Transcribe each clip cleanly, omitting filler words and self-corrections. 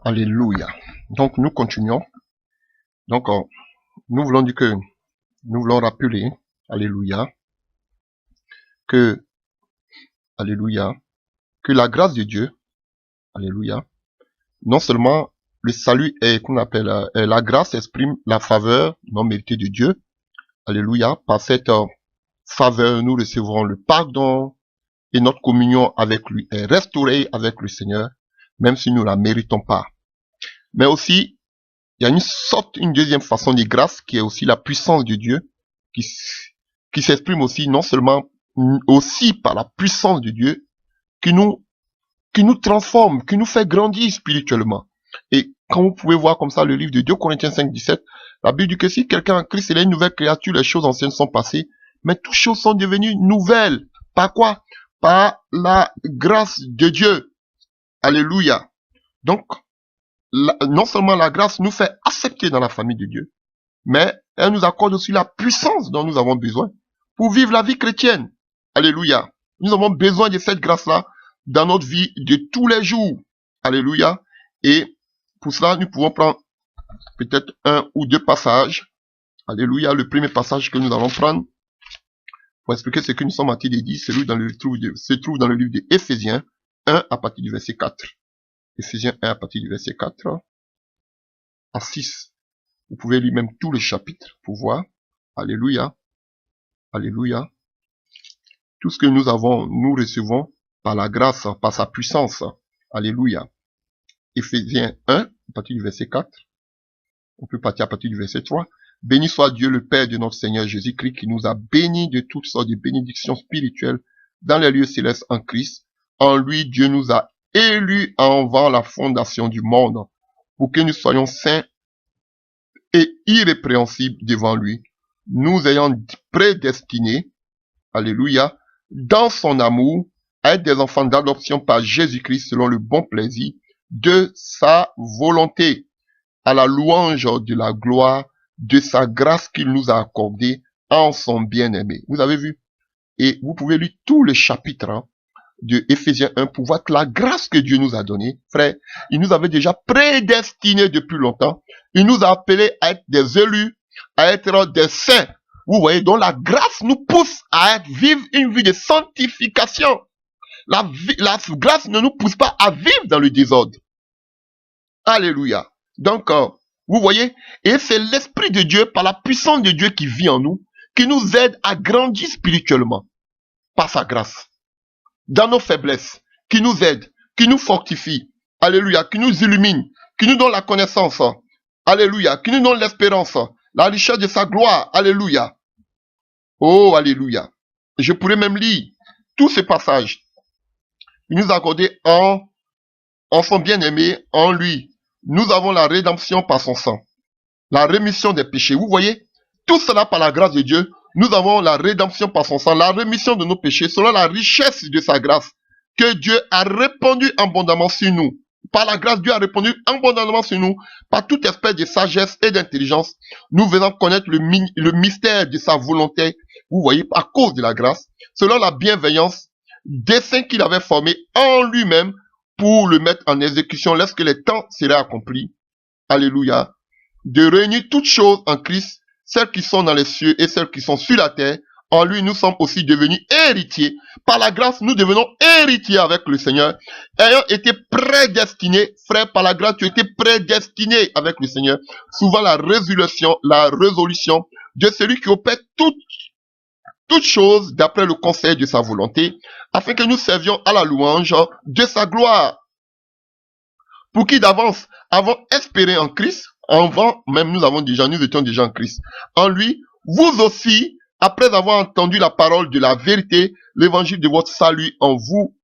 Alléluia. Donc, nous continuons. Donc, nous voulons dire que, nous voulons rappeler, Alléluia, Alléluia, que la grâce de Dieu, Alléluia, non seulement le salut est, qu'on appelle, la grâce exprime la faveur non méritée de Dieu. Alléluia. Par cette faveur, nous recevrons le pardon et notre communion avec lui est restaurée avec le Seigneur, même si nous ne la méritons pas. Mais aussi, il y a une deuxième façon de grâce qui est aussi la puissance de Dieu, qui s'exprime aussi non seulement aussi par la puissance de Dieu, qui nous transforme, qui nous fait grandir spirituellement. Et quand vous pouvez voir comme ça le livre de 2 Corinthiens 5, 17, la Bible dit que si quelqu'un en Christ est une nouvelle créature, les choses anciennes sont passées, mais toutes choses sont devenues nouvelles. Par quoi? Par la grâce de Dieu. Alléluia. Donc, non seulement la grâce nous fait accepter dans la famille de Dieu, mais elle nous accorde aussi la puissance dont nous avons besoin pour vivre la vie chrétienne. Alléluia. Nous avons besoin de cette grâce-là dans notre vie de tous les jours. Alléluia. Et pour cela, nous pouvons prendre peut-être un ou deux passages. Alléluia. Le premier passage que nous allons prendre pour expliquer ce que nous sommes en train de dire, se trouve dans le livre de Éphésiens 1 à partir du verset 4. Éphésiens 1 à partir du verset 4 à 6. Vous pouvez lire même tout le chapitre pour voir. Alléluia. Alléluia. Tout ce que nous avons, nous recevons par la grâce, par sa puissance. Alléluia. Éphésiens 1, à partir du verset 4. On peut partir à partir du verset 3. Béni soit Dieu le Père de notre Seigneur Jésus-Christ qui nous a bénis de toutes sortes de bénédictions spirituelles dans les lieux célestes en Christ. En lui, Dieu nous a élus avant la fondation du monde pour que nous soyons saints et irrépréhensibles devant lui, nous ayant prédestinés, alléluia, dans son amour, à être des enfants d'adoption par Jésus-Christ selon le bon plaisir de sa volonté, à la louange de la gloire de sa grâce qu'il nous a accordée en son bien-aimé. Vous avez vu? Et vous pouvez lire tout le chapitre de Éphésiens 1 pour voir que la grâce que Dieu nous a donnée, frère, il nous avait déjà prédestinés depuis longtemps. Il nous a appelés à être des élus, à être des saints. Vous voyez, donc la grâce nous pousse à vivre une vie de sanctification. La grâce ne nous pousse pas à vivre dans le désordre. Alléluia. Donc, vous voyez, et c'est l'Esprit de Dieu, par la puissance de Dieu qui vit en nous, qui nous aide à grandir spirituellement, par sa grâce. Dans nos faiblesses, qui nous aide, qui nous fortifie, alléluia, qui nous illumine, qui nous donne la connaissance, alléluia, qui nous donne l'espérance, la richesse de sa gloire, alléluia. Oh, alléluia. Je pourrais même lire tous ces passages. Il nous a accordé en son bien-aimé, en lui. Nous avons la rédemption par son sang, la rémission des péchés. Vous voyez, tout cela par la grâce de Dieu. Nous avons la rédemption par son sang, la rémission de nos péchés, selon la richesse de sa grâce, que Dieu a répandu abondamment sur nous. Par la grâce, Dieu a répandu abondamment sur nous, par toute espèce de sagesse et d'intelligence. Nous venons connaître le mystère de sa volonté, vous voyez, à cause de la grâce, selon la bienveillance, dessein qu'il avait formé en lui-même pour le mettre en exécution lorsque les temps seraient accomplis. Alléluia. De réunir toutes choses en Christ, celles qui sont dans les cieux et celles qui sont sur la terre. En lui, nous sommes aussi devenus héritiers. Par la grâce, nous devenons héritiers avec le Seigneur. Ayant été prédestinés, frère, par la grâce, tu as été prédestiné avec le Seigneur. Souvent la résolution de celui qui opère toutes choses d'après le conseil de sa volonté, afin que nous servions à la louange de sa gloire. Pour qui d'avance avons espéré en Christ, avant même nous étions déjà en Christ. En lui, vous aussi, après avoir entendu la parole de la vérité, l'évangile de votre salut en vous,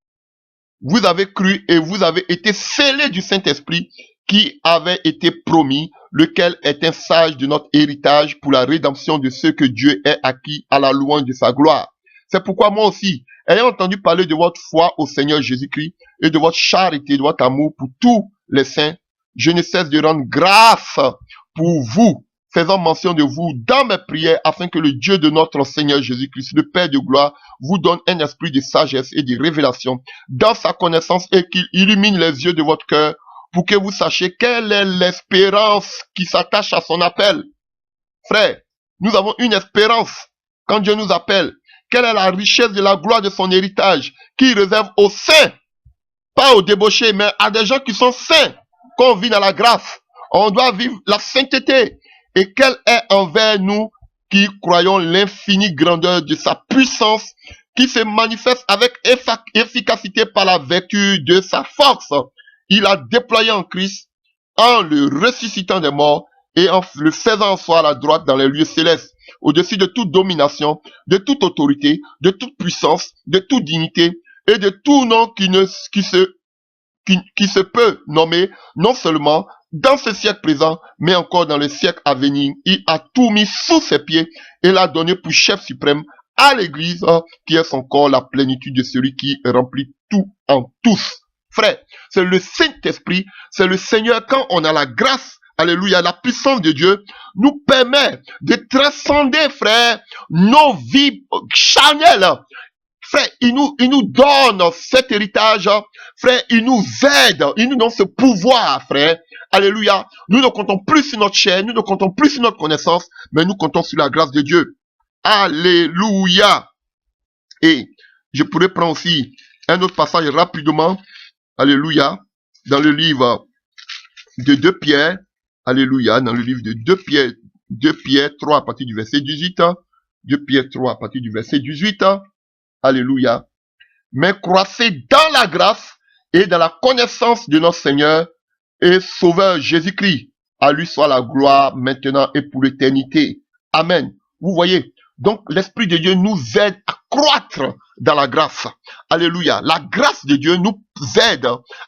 vous avez cru et vous avez été scellés du Saint-Esprit qui avait été promis, lequel est un sage de notre héritage pour la rédemption de ceux que Dieu a acquis à la louange de sa gloire. C'est pourquoi moi aussi, ayant entendu parler de votre foi au Seigneur Jésus-Christ et de votre charité, de votre amour pour tous les saints, je ne cesse de rendre grâce pour vous, faisant mention de vous dans mes prières, afin que le Dieu de notre Seigneur Jésus-Christ, le Père de gloire, vous donne un esprit de sagesse et de révélation dans sa connaissance et qu'il illumine les yeux de votre cœur pour que vous sachiez quelle est l'espérance qui s'attache à son appel. Frère, nous avons une espérance quand Dieu nous appelle. Quelle est la richesse de la gloire de son héritage qu'il réserve aux saints, pas aux débauchés, mais à des gens qui sont saints, qu'on vit dans la grâce. On doit vivre la sainteté. Et quelle est envers nous qui croyons l'infinie grandeur de sa puissance qui se manifeste avec efficacité par la vertu de sa force. Il a déployé en Christ en le ressuscitant des morts et en le faisant asseoir à la droite dans les lieux célestes, au-dessus de toute domination, de toute autorité, de toute puissance, de toute dignité et de tout nom qui se peut nommer, non seulement dans ce siècle présent, mais encore dans le siècle à venir. Il a tout mis sous ses pieds et l'a donné pour chef suprême à l'Église, qui est son corps, la plénitude de celui qui remplit tout en tous. Frère, c'est le Saint-Esprit, c'est le Seigneur, quand on a la grâce, alléluia, la puissance de Dieu, nous permet de transcender, frère, nos vies charnelles. Frère, il nous donne cet héritage. Frère, il nous aide. Il nous donne ce pouvoir, frère. Alléluia. Nous ne comptons plus sur notre chair, nous ne comptons plus sur notre connaissance, mais nous comptons sur la grâce de Dieu. Alléluia. Et je pourrais prendre aussi un autre passage rapidement. Alléluia. Dans le livre de 2 Pierre. Alléluia. Dans le livre de 2 Pierre 3 à partir du verset 18. 2 Pierre 3 à partir du verset 18. Alléluia. Mais croissez dans la grâce et dans la connaissance de notre Seigneur et Sauveur Jésus-Christ. À lui soit la gloire maintenant et pour l'éternité. Amen. Vous voyez, donc l'Esprit de Dieu nous aide à croître dans la grâce. Alléluia. La grâce de Dieu nous aide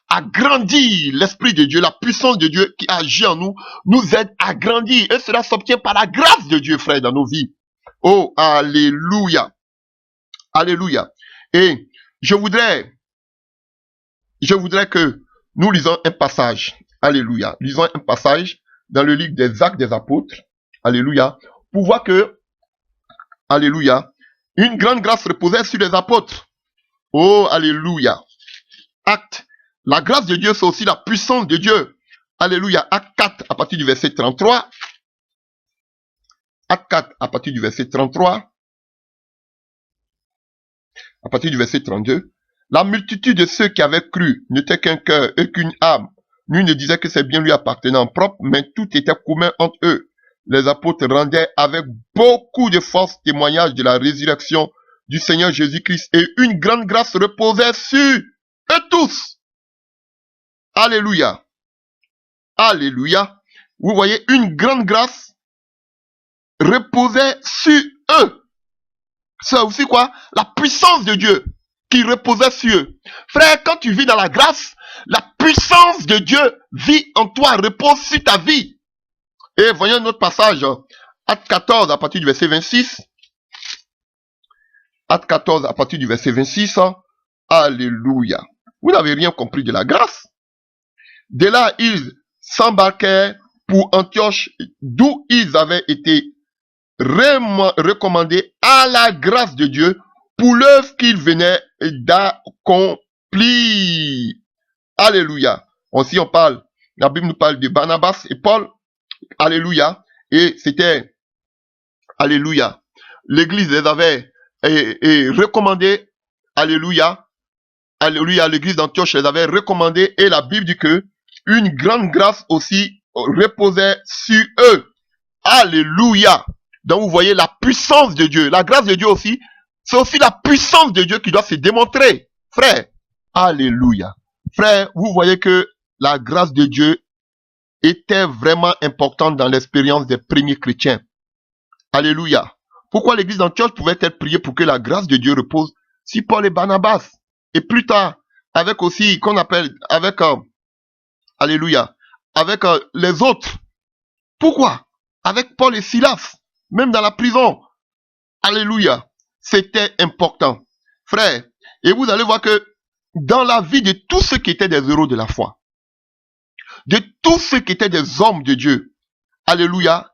à grandir. L'Esprit de Dieu, la puissance de Dieu qui agit en nous, nous aide à grandir. Et cela s'obtient par la grâce de Dieu, frère, dans nos vies. Oh, alléluia. Alléluia. Et je voudrais que nous lisons un passage. Alléluia. Lisons un passage dans le livre des Actes des Apôtres. Alléluia. Pour voir que, alléluia, une grande grâce reposait sur les apôtres. Oh, alléluia. Acte. La grâce de Dieu, c'est aussi la puissance de Dieu. Alléluia. Acte 4 à partir du verset 33. Acte 4 à partir du verset 33. À partir du verset 32, la multitude de ceux qui avaient cru n'était qu'un cœur et qu'une âme. Nul ne disait que c'est bien lui appartenant propre, mais tout était commun entre eux. Les apôtres rendaient avec beaucoup de force témoignage de la résurrection du Seigneur Jésus-Christ et une grande grâce reposait sur eux tous. Alléluia. Alléluia. Vous voyez, une grande grâce reposait sur eux. C'est aussi quoi? La puissance de Dieu qui reposait sur eux. Frère, quand tu vis dans la grâce, la puissance de Dieu vit en toi, repose sur ta vie. Et voyons notre passage, Acte 14 à partir du verset 26. Acte 14 à partir du verset 26. Alléluia. Vous n'avez rien compris de la grâce. Dès là, ils s'embarquèrent pour Antioche, d'où ils avaient été recommandé à la grâce de Dieu pour l'œuvre qu'il venait d'accomplir. Alléluia. Aussi on parle, la Bible nous parle de Barnabas et Paul. Alléluia. Et c'était, alléluia, l'église les avait recommandé. Alléluia. Alléluia. L'église d'Antioche les avait recommandé et la Bible dit que une grande grâce aussi reposait sur eux. Alléluia. Donc vous voyez la puissance de Dieu, la grâce de Dieu aussi, c'est aussi la puissance de Dieu qui doit se démontrer. Frère, alléluia. Frère, vous voyez que la grâce de Dieu était vraiment importante dans l'expérience des premiers chrétiens. Alléluia. Pourquoi l'église d'Antioche pouvait-elle prier pour que la grâce de Dieu repose sur Paul et Barnabas? Et plus tard, avec aussi, qu'on appelle, avec, alléluia, avec les autres. Pourquoi? Avec Paul et Silas. Même dans la prison. Alléluia. C'était important. Frère, et vous allez voir que dans la vie de tous ceux qui étaient des héros de la foi, de tous ceux qui étaient des hommes de Dieu, alléluia,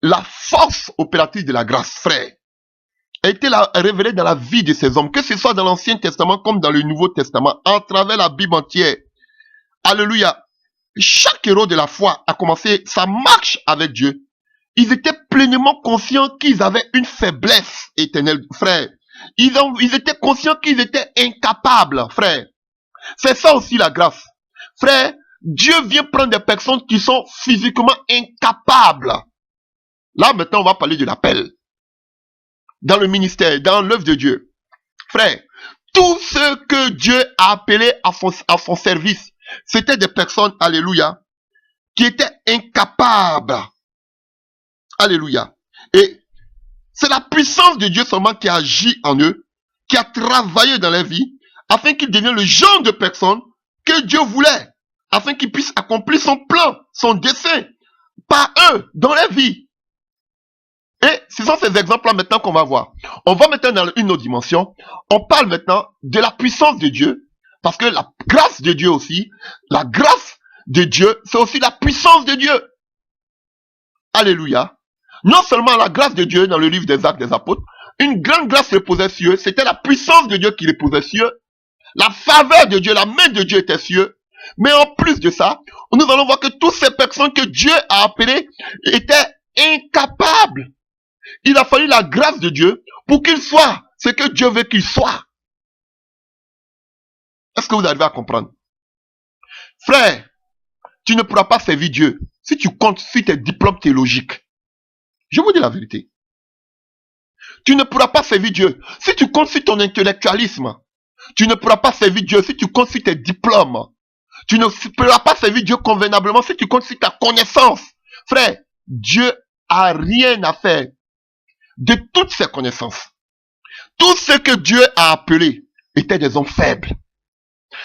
la force opératrice de la grâce, frère, a été révélée dans la vie de ces hommes, que ce soit dans l'Ancien Testament comme dans le Nouveau Testament, à travers la Bible entière. Alléluia. chaque héros de la foi a commencé sa marche avec Dieu, ils étaient pleinement conscients qu'ils avaient une faiblesse éternelle, frère. Ils étaient conscients qu'ils étaient incapables, frère. C'est ça aussi la grâce. Frère, Dieu vient prendre des personnes qui sont physiquement incapables. Là, maintenant, on va parler de l'appel. Dans le ministère, dans l'œuvre de Dieu. Frère, tous ceux que Dieu a appelés à son service, c'était des personnes, alléluia, qui étaient incapables. Alléluia. Et c'est la puissance de Dieu seulement qui a agi en eux, qui a travaillé dans leur vie, afin qu'ils deviennent le genre de personnes que Dieu voulait, afin qu'ils puissent accomplir son plan, son dessein, par eux, dans leur vie. Et ce sont ces exemples-là maintenant qu'on va voir. On va maintenant dans une autre dimension. On parle maintenant de la puissance de Dieu, parce que la grâce de Dieu aussi, la grâce de Dieu, c'est aussi la puissance de Dieu. Alléluia. Non seulement la grâce de Dieu dans le livre des Actes des Apôtres, une grande grâce reposait sur eux, c'était la puissance de Dieu qui reposait sur eux, la faveur de Dieu, la main de Dieu était sur eux, mais en plus de ça, nous allons voir que toutes ces personnes que Dieu a appelées étaient incapables. Il a fallu la grâce de Dieu pour qu'ils soient ce que Dieu veut qu'ils soient. Est-ce que vous arrivez à comprendre? Frère, tu ne pourras pas servir Dieu si tu comptes sur tes diplômes théologiques. Je vous dis la vérité. Tu ne pourras pas servir Dieu si tu comptes sur ton intellectualisme. Tu ne pourras pas servir Dieu si tu comptes sur tes diplômes. Tu ne pourras pas servir Dieu convenablement si tu comptes sur ta connaissance. Frère, Dieu a rien à faire de toutes ces connaissances. Tout ce que Dieu a appelé étaient des hommes faibles.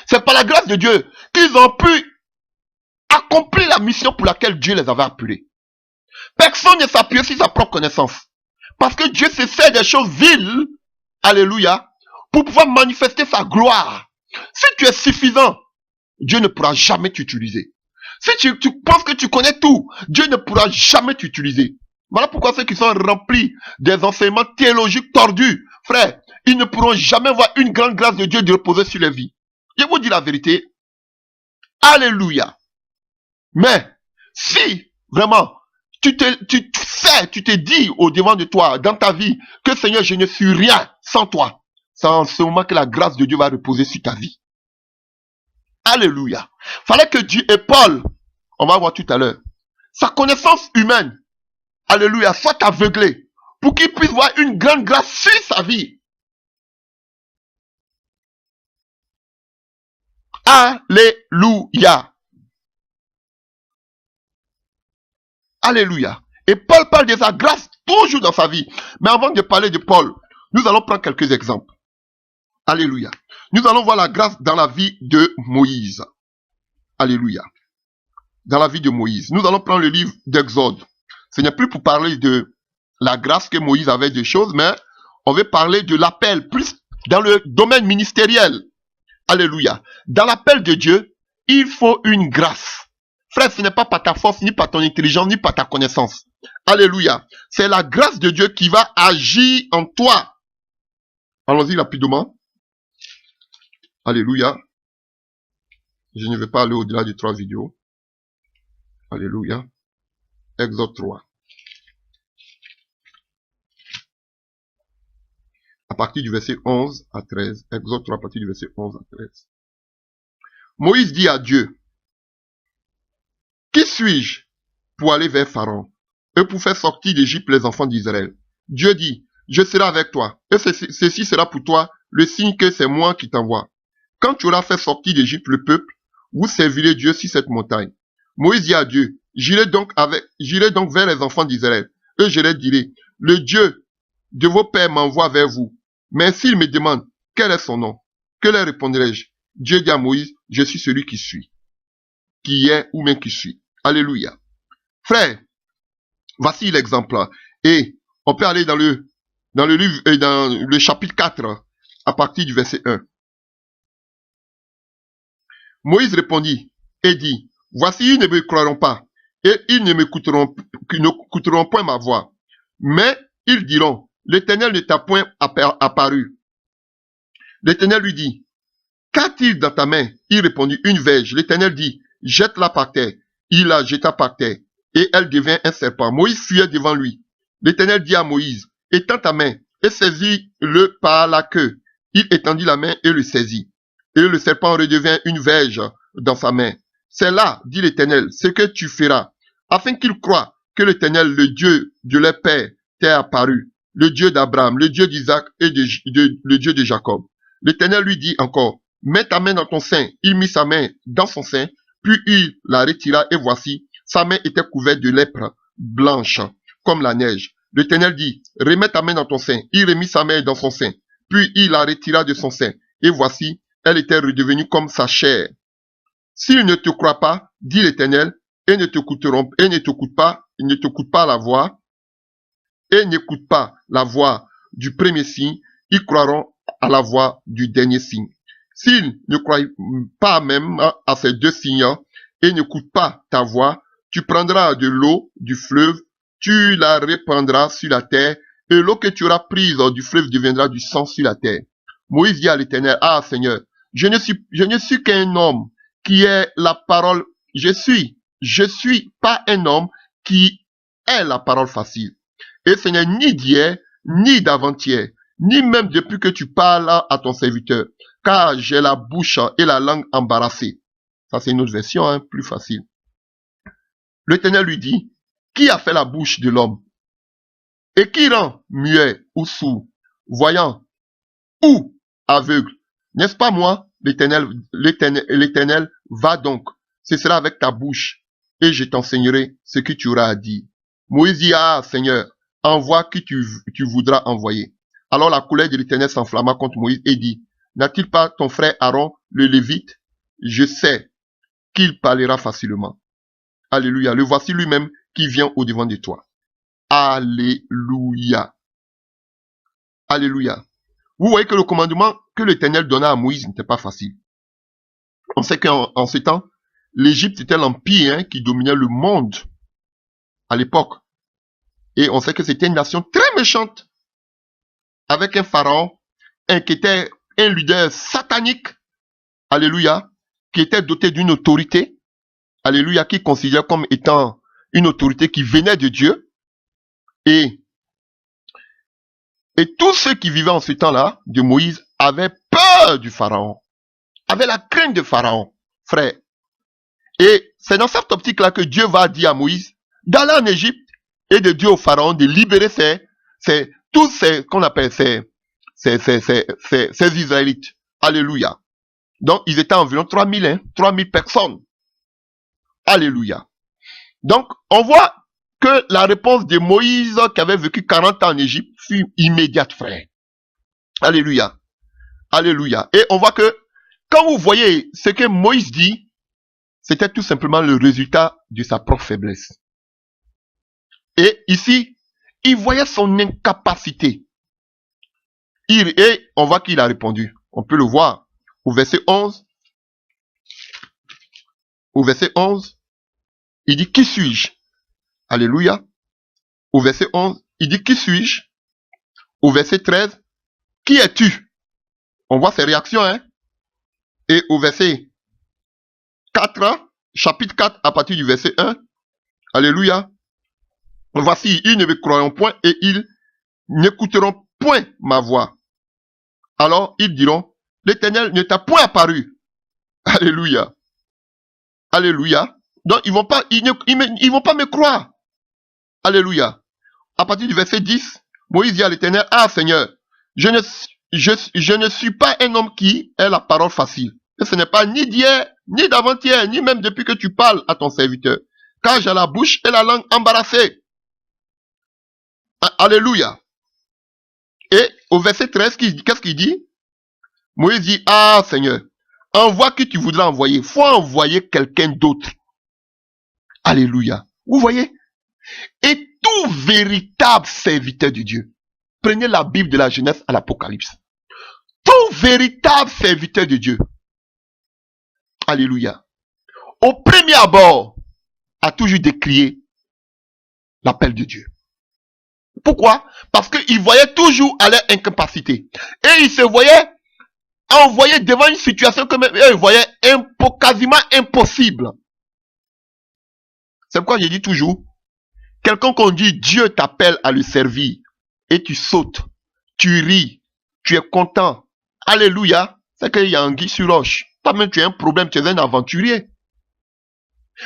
C'est par la grâce de Dieu qu'ils ont pu accomplir la mission pour laquelle Dieu les avait appelés. Personne ne s'appuie sur sa propre connaissance. Parce que Dieu se sert des choses viles, alléluia, pour pouvoir manifester sa gloire. Si tu es suffisant, Dieu ne pourra jamais t'utiliser. Si tu penses que tu connais tout, Dieu ne pourra jamais t'utiliser. Voilà pourquoi ceux qui sont remplis des enseignements théologiques tordus, frère, ils ne pourront jamais voir une grande grâce de Dieu de reposer sur les vies. Je vous dis la vérité. Alléluia. Mais, si, vraiment, tu te dis au devant de toi, dans ta vie, que Seigneur, je ne suis rien sans toi, c'est en ce moment que la grâce de Dieu va reposer sur ta vie. Alléluia. Fallait que Dieu et Paul, on va voir tout à l'heure, sa connaissance humaine, alléluia, soit aveuglée, pour qu'il puisse voir une grande grâce sur sa vie. Alléluia. Alléluia. Et Paul parle de sa grâce toujours dans sa vie. Mais avant de parler de Paul, nous allons prendre quelques exemples. Alléluia. Nous allons voir la grâce dans la vie de Moïse. Alléluia. Dans la vie de Moïse. Nous allons prendre le livre d'Exode. Ce n'est plus pour parler de la grâce que Moïse avait des choses, mais on veut parler de l'appel, plus dans le domaine ministériel. Alléluia. Dans l'appel de Dieu, il faut une grâce. Frère, ce n'est pas par ta force, ni par ton intelligence, ni par ta connaissance. Alléluia. C'est la grâce de Dieu qui va agir en toi. Allons-y rapidement. Alléluia. Je ne vais pas aller au-delà de 3 vidéos. Alléluia. Exode 3. À partir du verset 11 à 13. Exode 3 à partir du verset 11 à 13. Moïse dit à Dieu, qui suis-je pour aller vers Pharaon et pour faire sortir d'Égypte les enfants d'Israël? Dieu dit, je serai avec toi, et ceci sera pour toi le signe que c'est moi qui t'envoie. Quand tu auras fait sortir d'Égypte le peuple, vous servirez Dieu sur cette montagne. Moïse dit à Dieu, j'irai donc vers les enfants d'Israël, et je leur dirai, le Dieu de vos pères m'envoie vers vous. Mais s'ils me demandent, quel est son nom? Que leur répondrai-je? Dieu dit à Moïse, je suis celui qui suis, qui est ou même qui suis. Alléluia. Frère, voici l'exemple. Et on peut aller dans le livre, dans le chapitre 4, à partir du verset 1. Moïse répondit et dit, voici, ils ne me croiront pas, et ils ne m'écouteront point ma voix. Mais ils diront, l'Éternel ne t'a point apparu. L'Éternel lui dit, qu'a-t-il dans ta main? Il répondit, une verge. L'Éternel dit, jette-la par terre. Il la jeta par terre, et elle devint un serpent. Moïse fuyait devant lui. L'Éternel dit à Moïse, étends ta main, et saisis-le par la queue. Il étendit la main et le saisit. Et le serpent redevint une verge dans sa main. C'est là, dit l'Éternel, ce que tu feras, afin qu'ils croient que l'Éternel, le Dieu de leur père, t'est apparu, le Dieu d'Abraham, le Dieu d'Isaac et le Dieu de Jacob. L'Éternel lui dit encore, mets ta main dans ton sein. Il mit sa main dans son sein, puis il la retira, et voici, sa main était couverte de lèpre blanche, comme la neige. L'Éternel dit, remets ta main dans ton sein. Il remit sa main dans son sein, puis il la retira de son sein, et voici, elle était redevenue comme sa chair. S'ils ne te croient pas, dit l'Éternel, et ne t'écoute pas la voix, et n'écoute pas la voix du premier signe, ils croiront à la voix du dernier signe. S'ils ne croient pas même à ces deux signes et n'écoutent pas ta voix, tu prendras de l'eau du fleuve, tu la répandras sur la terre, et l'eau que tu auras prise du fleuve deviendra du sang sur la terre. Moïse dit à l'Éternel, ah Seigneur, je ne suis qu'un homme qui est la parole, je suis pas un homme qui est la parole facile. Et ce n'est ni d'hier, ni d'avant-hier, ni même depuis que tu parles à ton serviteur, car j'ai la bouche et la langue embarrassées. Ça c'est une autre version, hein, plus facile. L'Éternel lui dit, qui a fait la bouche de l'homme? Et qui rend muet ou sourd, voyant ou aveugle? N'est-ce pas moi? L'Éternel, va donc, ce sera avec ta bouche, et je t'enseignerai ce que tu auras à dire. Moïse dit, ah Seigneur, envoie qui tu voudras envoyer. Alors la colère de l'Éternel s'enflamma contre Moïse et dit, n'a-t-il pas ton frère Aaron, le Lévite? Je sais qu'il parlera facilement. Alléluia. Le voici lui-même qui vient au-devant de toi. Alléluia. Alléluia. Vous voyez que le commandement que l'Éternel donna à Moïse n'était pas facile. On sait qu'en ce temps, l'Égypte était l'empire qui dominait le monde à l'époque. Et on sait que c'était une nation très méchante, avec un pharaon, qui était un leader satanique, alléluia, qui était doté d'une autorité, alléluia, qui considérait comme étant une autorité qui venait de Dieu. Et tous ceux qui vivaient en ce temps-là, de Moïse, avaient peur du pharaon, avaient la crainte de pharaon, frère. Et c'est dans cette optique-là que Dieu va dire à Moïse d'aller en Égypte et de dire au pharaon de libérer tous ces qu'on appelle ces Israélites. Alléluia. Donc, ils étaient environ 3000 personnes. Alléluia. Donc, on voit que la réponse de Moïse, qui avait vécu 40 ans en Égypte, fut immédiate, frère. Alléluia. Alléluia. Et on voit que, quand vous voyez ce que Moïse dit, c'était tout simplement le résultat de sa propre faiblesse. Et ici, il voyait son incapacité. Et on voit qu'il a répondu. On peut le voir au verset 11. Au verset 11, il dit, qui suis-je? Alléluia. Au verset 11, il dit, qui suis-je? Au verset 13, qui es-tu? On voit ses réactions, hein? Et au verset 4, chapitre 4, à partir du verset 1, alléluia. Voici, ils ne me croiront point et ils n'écouteront point ma voix. Alors, ils diront, l'Éternel ne t'a point apparu. Alléluia. Alléluia. Donc, ils vont pas me croire. Alléluia. À partir du verset 10, Moïse dit à l'Éternel, ah Seigneur, je ne suis pas un homme qui ait la parole facile. Et ce n'est pas ni d'hier, ni d'avant-hier, ni même depuis que tu parles à ton serviteur. Car j'ai la bouche et la langue embarrassées. Alléluia. Et au verset 13, qu'est-ce qu'il dit? Moïse dit, ah Seigneur, envoie qui tu voudras envoyer. Faut envoyer quelqu'un d'autre. Alléluia. Vous voyez? Et tout véritable serviteur de Dieu. Prenez la Bible de la Genèse à l'Apocalypse. Tout véritable serviteur de Dieu. Alléluia. Au premier abord, a toujours décrié l'appel de Dieu. Pourquoi? Parce qu'il voyait toujours à leur incapacité. Et il se voyait envoyé devant une situation que il voyait quasiment impossible. C'est pourquoi je dis toujours, quelqu'un qu'on dit Dieu t'appelle à le servir et tu sautes, tu ris, tu es content. Alléluia. C'est qu'il y a anguille sur roche. Toi-même, tu as un problème, tu es un aventurier.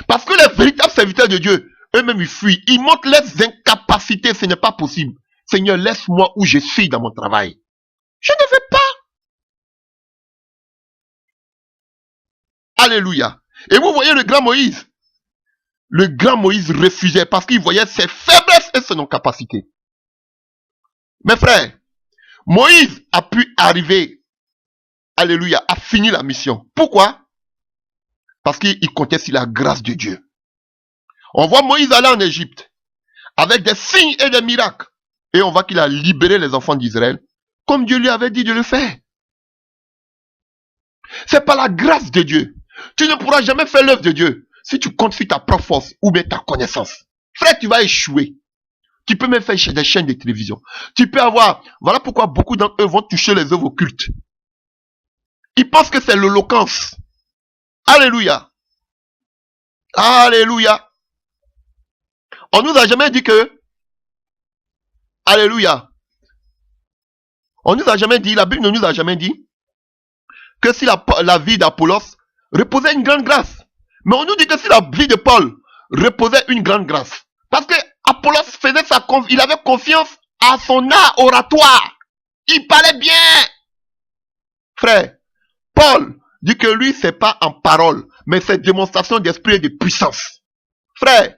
Parce que les véritables serviteurs de Dieu, eux-mêmes, ils fuient. Ils montrent leurs incapacités. Ce n'est pas possible. Seigneur, laisse-moi où je suis dans mon travail. Je ne veux pas. Alléluia. Et vous voyez le grand Moïse. Le grand Moïse refusait parce qu'il voyait ses faiblesses et son incapacité. Mes frères, Moïse a pu arriver, alléluia, à finir la mission. Pourquoi? Parce qu'il comptait sur la grâce de Dieu. On voit Moïse aller en Égypte avec des signes et des miracles. Et on voit qu'il a libéré les enfants d'Israël comme Dieu lui avait dit de le faire. C'est par la grâce de Dieu. Tu ne pourras jamais faire l'œuvre de Dieu si tu comptes sur ta propre force ou bien ta connaissance. Frère, tu vas échouer. Tu peux même faire des chaînes de télévision. Tu peux avoir... Voilà pourquoi beaucoup d'entre eux vont toucher les œuvres occultes. Ils pensent que c'est l'éloquence. Alléluia. Alléluia. On nous a jamais dit que... Alléluia. On nous a jamais dit, la Bible ne nous a jamais dit que si la vie d'Apollos reposait une grande grâce. Mais on nous dit que si la vie de Paul reposait une grande grâce. Parce que Apollos faisait il avait confiance à son art oratoire. Il parlait bien. Frère, Paul dit que lui, c'est pas en parole, mais c'est démonstration d'esprit et de puissance. Frère,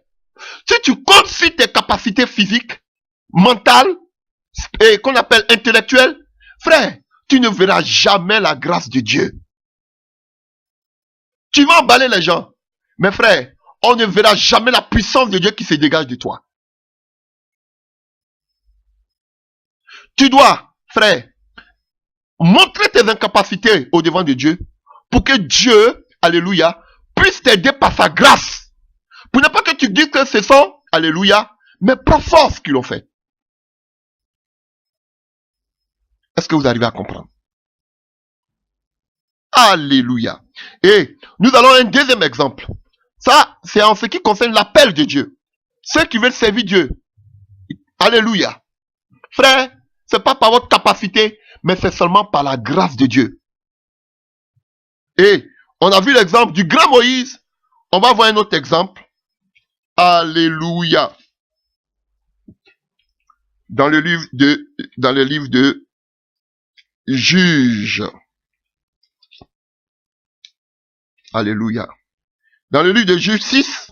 si tu comptes sur tes capacités physiques, mentales, et qu'on appelle intellectuelles, frère, tu ne verras jamais la grâce de Dieu. Tu vas emballer les gens. Mais frère, on ne verra jamais la puissance de Dieu qui se dégage de toi. Tu dois, frère, montrer tes incapacités au devant de Dieu pour que Dieu, alléluia, puisse t'aider par sa grâce. Pour ne pas que tu dises que ce sont, alléluia, mes propres forces qui l'ont fait. Est-ce que vous arrivez à comprendre? Alléluia. Et nous allons à un deuxième exemple. Ça, c'est en ce qui concerne l'appel de Dieu. Ceux qui veulent servir Dieu. Alléluia. Frère, c'est pas par votre capacité, mais c'est seulement par la grâce de Dieu. Et on a vu l'exemple du grand Moïse. On va voir un autre exemple. Alléluia. Dans le livre de Juges. Alléluia. Dans le livre de Juges 6,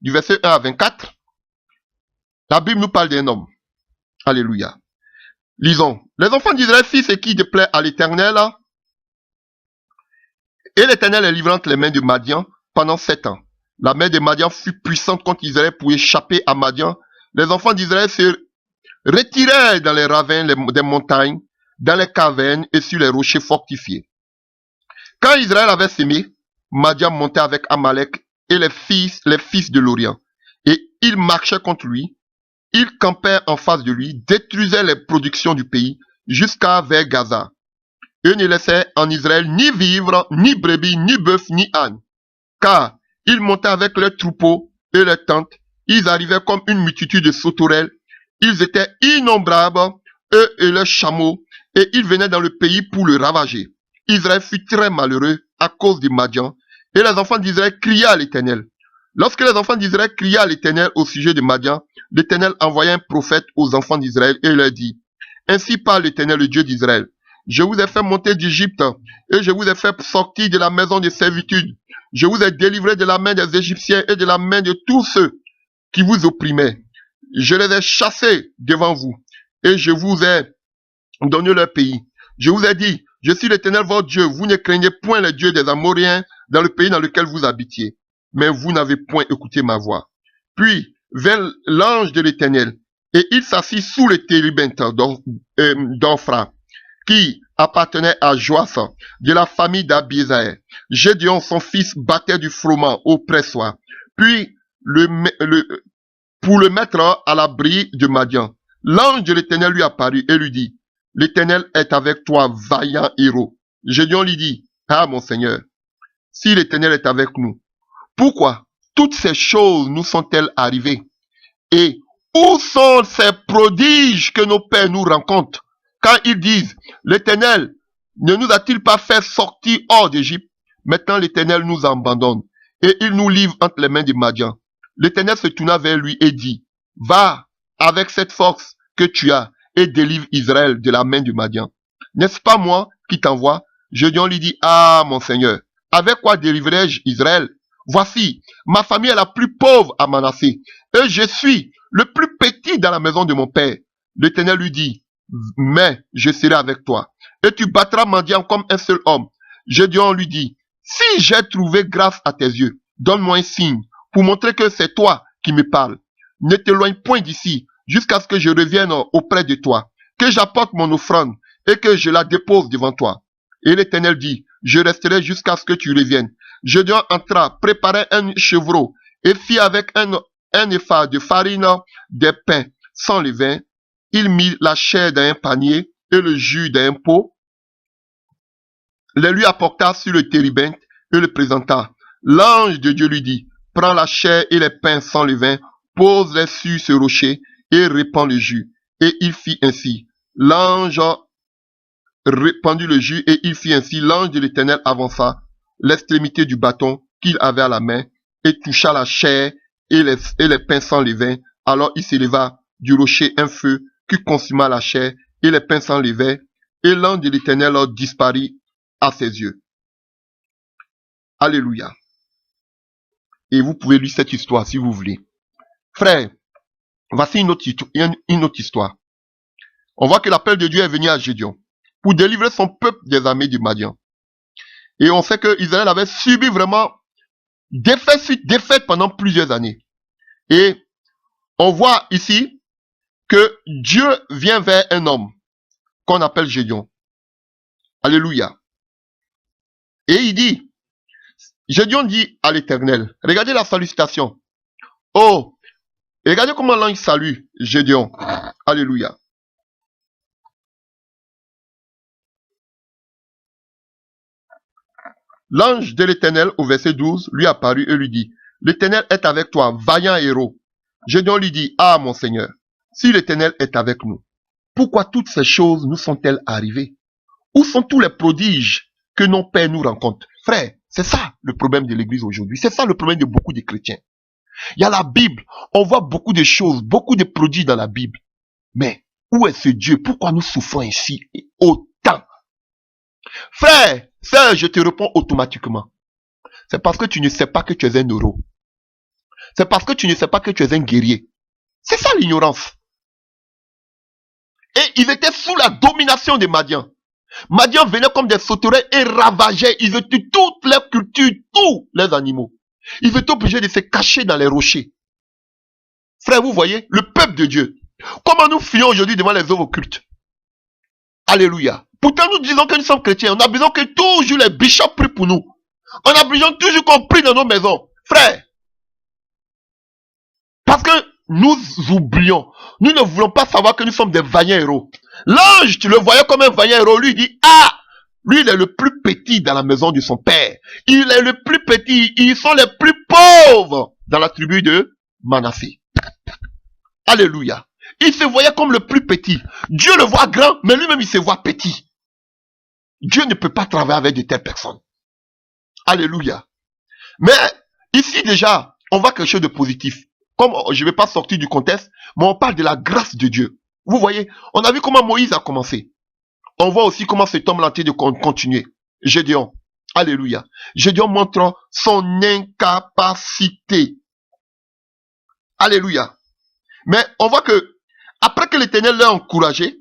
du verset 1 à 24, la Bible nous parle d'un homme. Alléluia. Lisons. Les enfants d'Israël firent ce qui déplaît à l'Éternel. Et l'Éternel les livra entre les mains de Madian pendant 7 ans. La main de Madian fut puissante contre Israël pour échapper à Madian. Les enfants d'Israël se retirèrent dans les ravins des montagnes, dans les cavernes et sur les rochers fortifiés. Quand Israël avait sémé, Madian montait avec Amalek et les fils de l'Orient. Et ils marchaient contre lui. Ils campaient en face de lui, détruisaient les productions du pays jusqu'à vers Gaza. Eux ne laissaient en Israël ni vivre, ni brebis, ni bœuf, ni âne. Car ils montaient avec leurs troupeaux et leurs tentes. Ils arrivaient comme une multitude de sauterelles. Ils étaient innombrables, eux et leurs chameaux, et ils venaient dans le pays pour le ravager. Israël fut très malheureux à cause de Madian, et les enfants d'Israël criaient à l'Éternel. Lorsque les enfants d'Israël criaient à l'Éternel au sujet de Madian, l'Éternel envoya un prophète aux enfants d'Israël et leur dit, « Ainsi parle l'Éternel, le Dieu d'Israël. Je vous ai fait monter d'Égypte, et je vous ai fait sortir de la maison de servitude. Je vous ai délivré de la main des Égyptiens et de la main de tous ceux qui vous opprimaient. Je les ai chassés devant vous, et je vous ai donné leur pays. Je vous ai dit, je suis l'Éternel votre Dieu, vous ne craignez point les dieux des Amoréens dans le pays dans lequel vous habitiez. Mais vous n'avez point écouté ma voix. Puis vint l'ange de l'Éternel, et il s'assit sous le térébinthe d'Ophra, qui appartenait à Joas, de la famille d'Abiézère. Gédéon, son fils, battait du froment au pressoir. Puis, pour le mettre à l'abri de Madian, l'ange de l'Éternel lui apparut et lui dit, « L'Éternel est avec toi, vaillant héros. » Gédéon lui dit, « Ah, mon Seigneur, si l'Éternel est avec nous, pourquoi toutes ces choses nous sont-elles arrivées? Et où sont ces prodiges que nos pères nous rencontrent quand ils disent, l'Éternel ne nous a-t-il pas fait sortir hors d'Égypte? Maintenant l'Éternel nous abandonne et il nous livre entre les mains des Madians. L'Éternel se tourna vers lui et dit, va avec cette force que tu as et délivre Israël de la main du Madian. N'est-ce pas moi qui t'envoie? Gédéon lui dit, ah mon Seigneur, avec quoi délivrerai-je Israël? Voici, ma famille est la plus pauvre à Manassé et je suis le plus petit dans la maison de mon père. L'Éternel lui dit, mais je serai avec toi et tu battras Madian comme un seul homme. Gédéon lui dit, si j'ai trouvé grâce à tes yeux, donne-moi un signe pour montrer que c'est toi qui me parles. Ne t'éloigne point d'ici jusqu'à ce que je revienne auprès de toi, que j'apporte mon offrande et que je la dépose devant toi. Et l'Éternel dit, je resterai jusqu'à ce que tu reviennes. Gédéon entra, préparait un chevreau et fit avec un épha de farine des pains sans levain. Il mit la chair dans un panier et le jus dans un pot, les lui apporta sur le térébinthe et le présenta. L'ange de Dieu lui dit, prends la chair et les pains sans levain, pose-les sur ce rocher et répand le jus. Et il fit ainsi. L'ange répandit le jus et il fit ainsi. L'ange de l'Éternel avança l'extrémité du bâton qu'il avait à la main et toucha la chair et les pains sans levain. Alors il s'éleva du rocher un feu qui consuma la chair et les pains sans levain, et l'ange de l'Éternel disparut à ses yeux. Alléluia. Et vous pouvez lire cette histoire si vous voulez. Frère, voici une autre histoire. On voit que l'appel de Dieu est venu à Gédéon pour délivrer son peuple des armées du Madian. Et on sait que Israël avait subi vraiment défaite suite défaite pendant plusieurs années. Et on voit ici que Dieu vient vers un homme qu'on appelle Gédéon. Alléluia. Et il dit, Gédéon dit à l'Éternel, regardez la salutation. Oh, regardez comment l'ange salue Gédéon. Alléluia. L'ange de l'Éternel, au verset 12, lui apparut et lui dit, l'Éternel est avec toi, vaillant héros. Gédéon lui dit, ah mon Seigneur, si l'Éternel est avec nous, pourquoi toutes ces choses nous sont-elles arrivées? Où sont tous les prodiges que nos pères nous rencontrent? Frère, c'est ça le problème de l'Église aujourd'hui. C'est ça le problème de beaucoup de chrétiens. Il y a la Bible, on voit beaucoup de choses, beaucoup de prodiges dans la Bible. Mais où est ce Dieu? Pourquoi nous souffrons ainsi et autant? Frère, sœur, je te réponds automatiquement. C'est parce que tu ne sais pas que tu es un héros. C'est parce que tu ne sais pas que tu es un guerrier. C'est ça l'ignorance. Et ils étaient sous la domination des Madians. Madian venaient comme des sauterelles et ravageaient. Ils étaient toutes les cultures, tous les animaux. Ils étaient obligés de se cacher dans les rochers. Frère, vous voyez, le peuple de Dieu. Comment nous fuyons aujourd'hui devant les œuvres occultes? Alléluia. Pourtant, nous disons que nous sommes chrétiens. On a besoin que toujours les bishops prient pour nous. On a besoin toujours qu'on prie dans nos maisons. Frère. Parce que nous oublions. Nous ne voulons pas savoir que nous sommes des vaillants héros. L'ange, tu le voyais comme un vaillant héros. Lui, il dit, ah, lui, il est le plus petit dans la maison de son père. Il est le plus petit. Ils sont les plus pauvres dans la tribu de Manassé. Alléluia. Il se voyait comme le plus petit. Dieu le voit grand, mais lui-même, il se voit petit. Dieu ne peut pas travailler avec de telles personnes. Alléluia. Mais ici, déjà, on voit quelque chose de positif. Comme je ne vais pas sortir du contexte, mais on parle de la grâce de Dieu. Vous voyez, on a vu comment Moïse a commencé. On voit aussi comment cet homme-là a de continuer. Gédéon. Alléluia. Gédéon montre son incapacité. Alléluia. Mais on voit que, après que l'Éternel l'a encouragé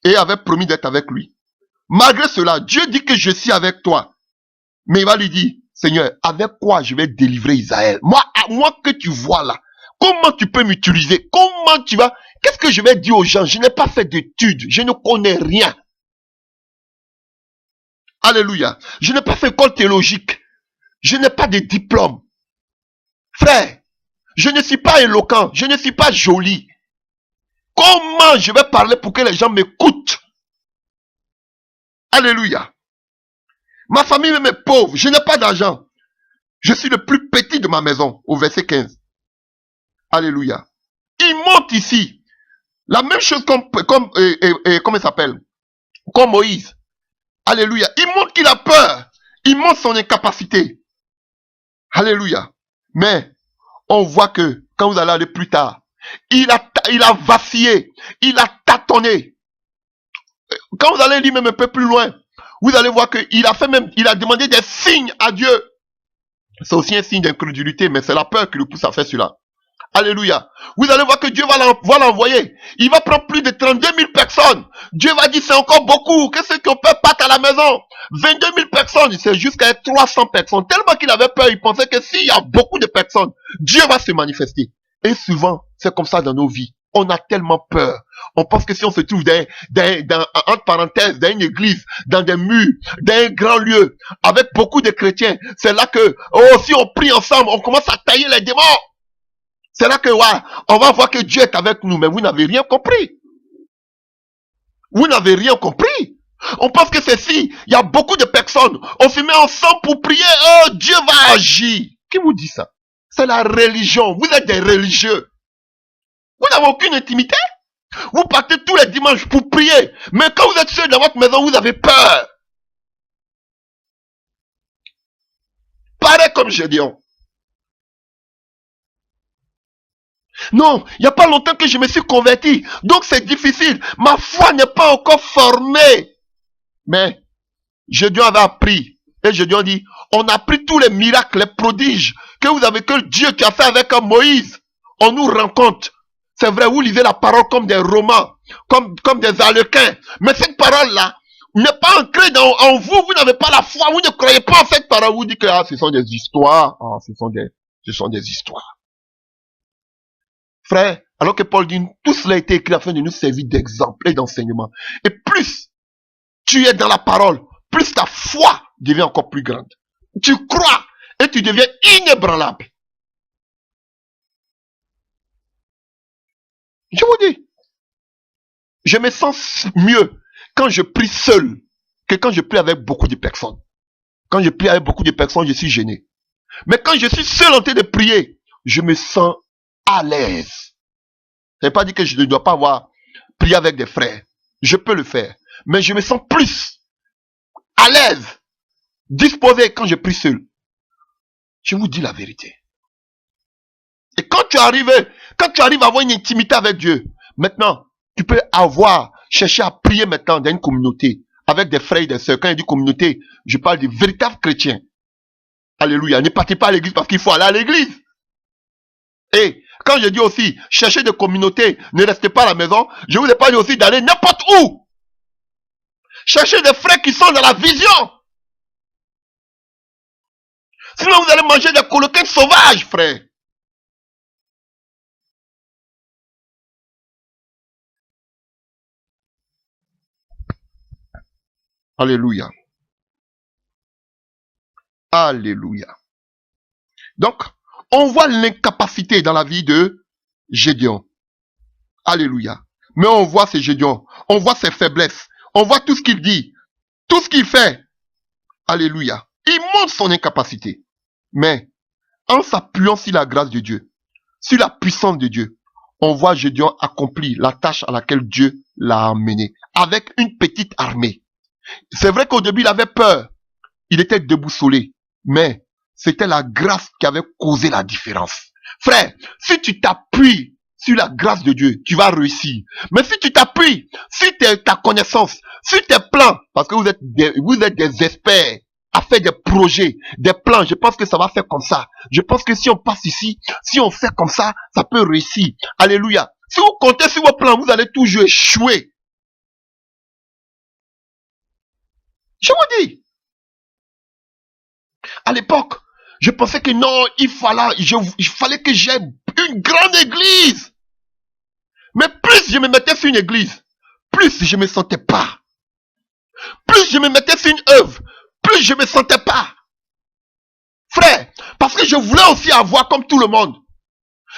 et avait promis d'être avec lui, malgré cela, Dieu dit que je suis avec toi. Mais il va lui dire, Seigneur, avec quoi je vais délivrer Israël? Moi que tu vois là, comment tu peux m'utiliser? Comment tu vas... Qu'est-ce que je vais dire aux gens? Je n'ai pas fait d'études, je ne connais rien. Alléluia. Je n'ai pas fait école théologique. Je n'ai pas de diplôme. Frère, je ne suis pas éloquent, je ne suis pas joli. Comment je vais parler pour que les gens m'écoutent? Alléluia. Ma famille même est pauvre, je n'ai pas d'argent. Je suis le plus petit de ma maison, au verset 15. Alléluia. Il monte ici. La même chose comment il s'appelle? Comme Moïse. Alléluia. Il montre qu'il a peur. Il montre son incapacité. Alléluia. Mais on voit que quand vous allez aller plus tard, il a vacillé. Il a tâtonné. Quand vous allez lire même un peu plus loin, vous allez voir qu'il a demandé des signes à Dieu. C'est aussi un signe d'incrédulité, mais c'est la peur qui le pousse à faire cela. Alléluia. Vous allez voir que Dieu va l'envoyer. Il va prendre plus de 32 000 personnes. Dieu va dire c'est encore beaucoup. Qu'est-ce qu'on peut pas à la maison? 22 000 personnes. C'est jusqu'à 300 personnes. Tellement qu'il avait peur, il pensait que s'il y a beaucoup de personnes, Dieu va se manifester. Et souvent, c'est comme ça dans nos vies. On a tellement peur. On pense que si on se trouve entre parenthèses, dans une église, dans des murs, dans un grand lieu, avec beaucoup de chrétiens, c'est là que, si on prie ensemble, on commence à tailler les démons. C'est là que, on va voir que Dieu est avec nous, mais vous n'avez rien compris. Vous n'avez rien compris. On pense que c'est si, il y a beaucoup de personnes, on se met ensemble pour prier, Dieu va agir. Qui vous dit ça? C'est la religion. Vous êtes des religieux. Vous n'avez aucune intimité. Vous partez tous les dimanches pour prier. Mais quand vous êtes seul dans votre maison, vous avez peur. Pareil comme Gédéon. Non, il n'y a pas longtemps que je me suis converti. Donc c'est difficile. Ma foi n'est pas encore formée. Mais Gédéon avait appris. Et Gédéon dit, on a pris tous les miracles, les prodiges que Dieu qui a fait avec Moïse. On nous rend compte. C'est vrai, vous lisez la parole comme des romans, comme des harlequins. Mais cette parole-là n'est pas ancrée en vous. Vous n'avez pas la foi. Vous ne croyez pas en cette parole. Vous dites que ce sont des histoires. Ce sont des histoires. Frère, alors que Paul dit, tout cela a été écrit afin de nous servir d'exemple et d'enseignement. Et plus tu es dans la parole, plus ta foi devient encore plus grande. Tu crois et tu deviens inébranlable. Je vous dis, je me sens mieux quand je prie seul que quand je prie avec beaucoup de personnes. Quand je prie avec beaucoup de personnes, je suis gêné. Mais quand je suis seul en train de prier, je me sens à l'aise. Ça ne veut pas dire que je ne dois pas avoir prié avec des frères. Je peux le faire. Mais je me sens plus à l'aise, disposé quand je prie seul. Je vous dis la vérité. Et quand tu arrives à avoir une intimité avec Dieu, maintenant, tu peux chercher à prier maintenant dans une communauté, avec des frères et des sœurs. Quand je dis communauté, je parle de véritables chrétiens. Alléluia. Ne partez pas à l'église parce qu'il faut aller à l'église. Et quand je dis aussi, cherchez des communautés, ne restez pas à la maison, je vous ai pas dit aussi d'aller n'importe où. Cherchez des frères qui sont dans la vision. Sinon vous allez manger des coloquins sauvages, frère. Alléluia. Alléluia. Donc, on voit l'incapacité dans la vie de Gédéon. Alléluia. Mais on voit ses Gédéon. On voit ses faiblesses. On voit tout ce qu'il dit. Tout ce qu'il fait. Alléluia. Il montre son incapacité. Mais, en s'appuyant sur la grâce de Dieu, sur la puissance de Dieu, on voit Gédéon accomplir la tâche à laquelle Dieu l'a amené. Avec une petite armée. C'est vrai qu'au début, il avait peur. Il était déboussolé. Mais, c'était la grâce qui avait causé la différence. Frère, si tu t'appuies sur la grâce de Dieu, tu vas réussir. Mais si tu t'appuies sur ta connaissance, sur tes plans, parce que vous êtes des experts à faire des projets, des plans, je pense que ça va faire comme ça. Je pense que si on passe ici, si on fait comme ça, ça peut réussir. Alléluia. Si vous comptez sur vos plans, vous allez toujours échouer. Je vous dis. À l'époque, je pensais que non, il fallait que j'aie une grande église. Mais plus je me mettais sur une église, plus je me sentais pas. Plus je me mettais sur une œuvre, plus je me sentais pas. Frère, parce que je voulais aussi avoir comme tout le monde.